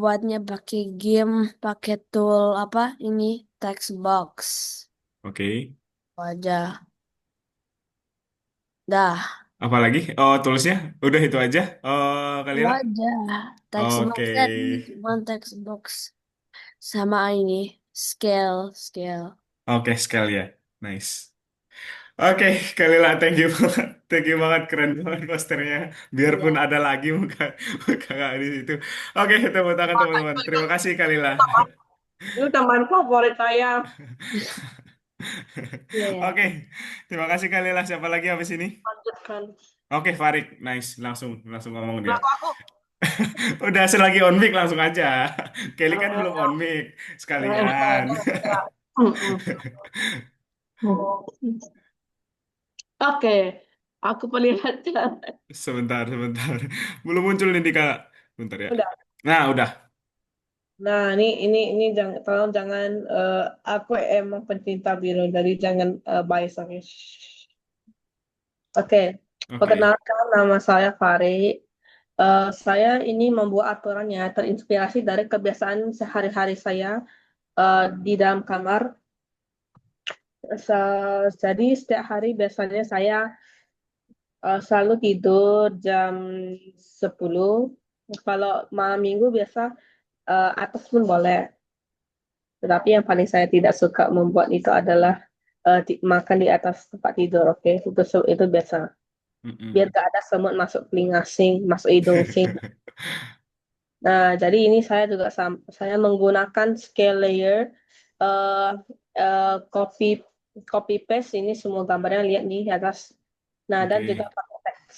buatnya pakai game, pakai tool apa ini text box. Oke. Wajah. Dah, Apalagi? Oh, tulisnya udah itu aja. Oh, Kalila. wajah. Text box Oke. dan one text box sama ini scale, scale. Oke, sekali ya. Nice. Oke, Kalila, thank you banget. Thank you banget, keren banget posternya. Biarpun Iya, ada lagi muka nggak di situ. Oke, tepuk tangan teman-teman. Terima kasih, Kalila. itu teman favorit saya. iya ya. Oke, terima kasih, Kalila. Siapa lagi habis ini? Lanjutkan. Oke, Farik. Nice. Langsung ngomong dia. Laku aku. Udah selagi on mic langsung aja. Kelly kan belum Eh, on mic sekalian. ya, ya. Oke, aku perlihatkan. Sebentar, sebentar. Belum muncul nih di Kak. Bentar ya. Udah. Nah, udah. Nah, ini jangan tolong jangan aku emang pencinta biru, jadi jangan bias oke. Oke, Oke. perkenalkan nama saya Fari. Saya ini membuat aturannya terinspirasi dari kebiasaan sehari-hari saya di dalam kamar. Jadi setiap hari biasanya saya selalu tidur jam 10. Kalau malam minggu biasa atas pun boleh. Tetapi yang paling saya tidak suka membuat itu adalah makan di atas tempat tidur. Oke, itu biasa. Biar Mm-mm. gak ada semut masuk telinga sing, masuk hidung sing. Nah, jadi ini saya juga saya menggunakan scale layer eh copy copy paste ini semua gambarnya lihat nih di atas. Nah, dan juga Oke. pakai teks.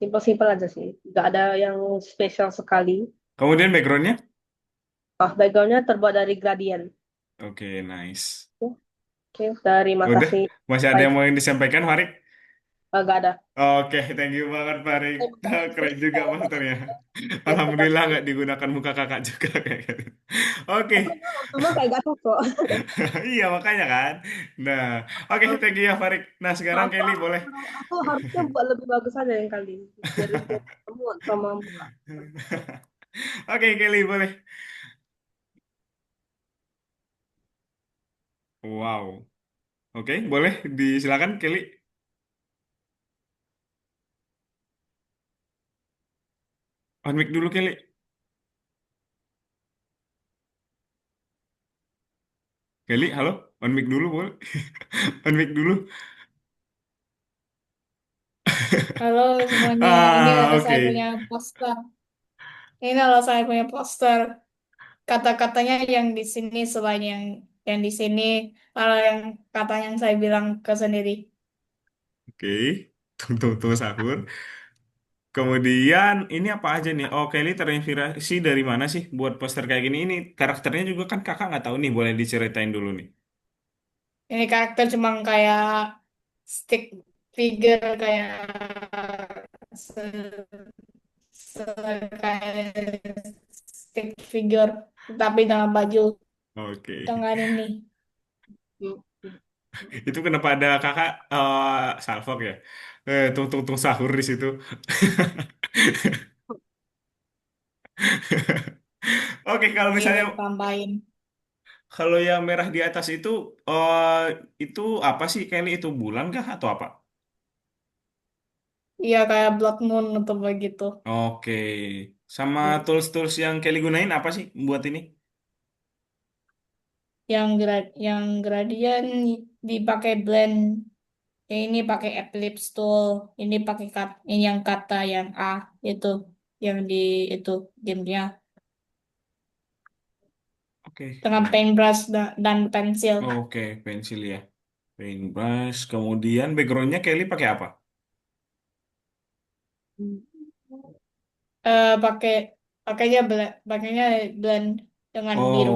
Simpel-simpel aja sih. Nggak ada yang spesial sekali. Kemudian backgroundnya? Backgroundnya terbuat dari gradient. Oke, nice. Oke, terima Udah, kasih. masih ada Baik, yang mau yang disampaikan, Farid? nggak ada. Oke, thank you banget, Farid. Keren juga posternya. Alhamdulillah nggak digunakan muka kakak juga kayak gitu. Oke, Cuma kayak gak cocok. iya makanya kan. Nah, oke, thank you ya, Farid. Nah, sekarang Aku, Kelly boleh. aku harusnya buat lebih bagus aja yang kali. Biar kamu sama muka. Oke, Kelly boleh. Wow. Oke, boleh disilakan Kelly. On mic dulu Kelly. Kelly, halo. On mic dulu boleh. On mic dulu. Halo semuanya, ini Ah, ada oke. saya punya poster. Ini adalah saya punya poster. Kata-katanya yang di sini selain yang di sini, kalau yang kata yang saya bilang ke sendiri. Oke. Tunggu sahur. Kemudian ini apa aja nih? Oh, Kelly terinspirasi dari mana sih buat poster kayak gini? Ini karakternya juga kan kakak nggak tahu nih. Boleh diceritain dulu nih. Ini karakter cuma kayak stick figure kayak kayak stick figure tapi dengan baju Oke. dengan ini. Itu kenapa ada kakak salvok ya? Tung sahur di situ. Oke, kalau Ini misalnya ditambahin. kalau yang merah di atas itu apa sih Kelly? Itu bulan kah atau apa? Iya kayak Blood Moon atau begitu. Oke. Sama tools-tools yang Kelly gunain apa sih buat ini? Yang gradient dipakai blend. Yang ini pakai Eclipse tool. Ini pakai ini yang kata yang A itu yang di itu gamenya Oke. dengan paintbrush dan pensil. Oke, pensil ya. Paintbrush. Kemudian backgroundnya Kelly pakai apa? Pakai pakainya blend dengan biru.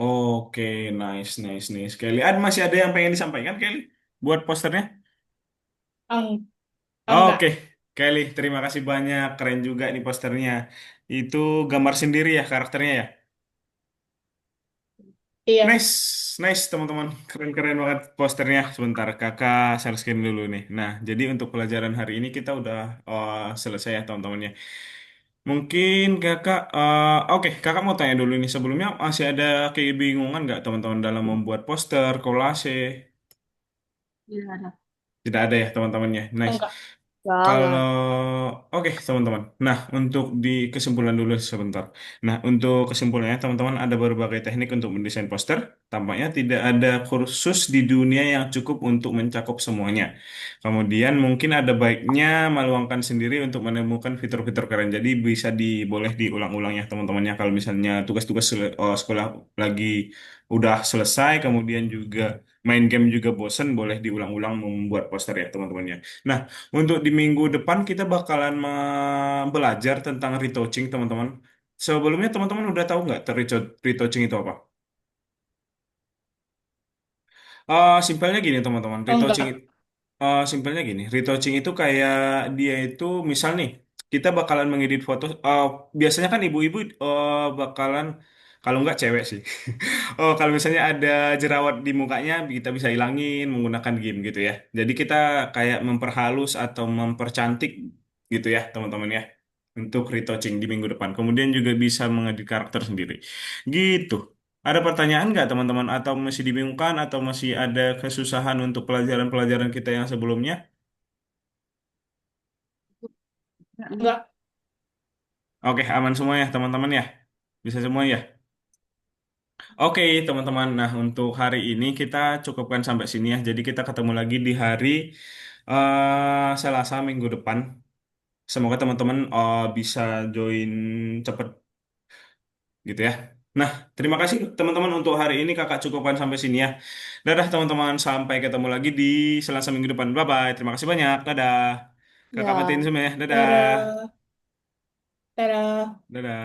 Oh, oke, nice, nice, nice. Kelly, masih ada yang pengen disampaikan, Kelly? Buat posternya? Eng- Oke, enggak. Kelly, terima kasih banyak. Keren juga nih posternya. Itu gambar sendiri ya karakternya ya? Iya. Nice, nice teman-teman. Keren-keren banget posternya. Sebentar, kakak share screen dulu nih. Nah, jadi untuk pelajaran hari ini kita udah selesai ya teman-temannya. Mungkin kakak, oke, kakak mau tanya dulu nih. Sebelumnya masih ada kebingungan nggak teman-teman dalam membuat poster, kolase? Iya, ada. Tidak ada ya teman-temannya. Nice. Enggak. Kalau Jangan. oke teman-teman. Nah untuk di kesimpulan dulu sebentar. Nah untuk kesimpulannya teman-teman ada berbagai teknik untuk mendesain poster. Tampaknya tidak ada kursus di dunia yang cukup untuk mencakup semuanya. Kemudian mungkin ada baiknya meluangkan sendiri untuk menemukan fitur-fitur keren. Jadi bisa boleh diulang-ulang ya teman-temannya. Kalau misalnya tugas-tugas sekolah lagi udah selesai, kemudian juga main game juga bosen, boleh diulang-ulang membuat poster ya teman-teman ya. Nah, untuk di minggu depan kita bakalan belajar tentang retouching teman-teman. Sebelumnya teman-teman udah tahu nggak retouching itu apa? Simpelnya gini teman-teman, Oh enggak. simpelnya gini, retouching itu kayak dia itu misal nih, kita bakalan mengedit foto. Biasanya kan ibu-ibu bakalan, kalau nggak cewek sih. Oh, kalau misalnya ada jerawat di mukanya, kita bisa hilangin menggunakan game gitu ya. Jadi kita kayak memperhalus atau mempercantik gitu ya teman-teman ya. Untuk retouching di minggu depan. Kemudian juga bisa mengedit karakter sendiri. Gitu. Ada pertanyaan nggak teman-teman? Atau masih dibingungkan? Atau masih ada kesusahan untuk pelajaran-pelajaran kita yang sebelumnya? Enggak. Oke, aman semua ya teman-teman ya? Bisa semua ya? Oke teman-teman, nah untuk hari ini kita cukupkan sampai sini ya. Jadi kita ketemu lagi di hari Selasa minggu depan. Semoga teman-teman bisa join cepet gitu ya. Nah, terima kasih teman-teman untuk hari ini kakak cukupkan sampai sini ya. Dadah teman-teman, sampai ketemu lagi di Selasa minggu depan. Bye-bye, terima kasih banyak. Dadah. Kakak matiin Ya. semua ya. Dadah. Dadah. Dadah. Dadah.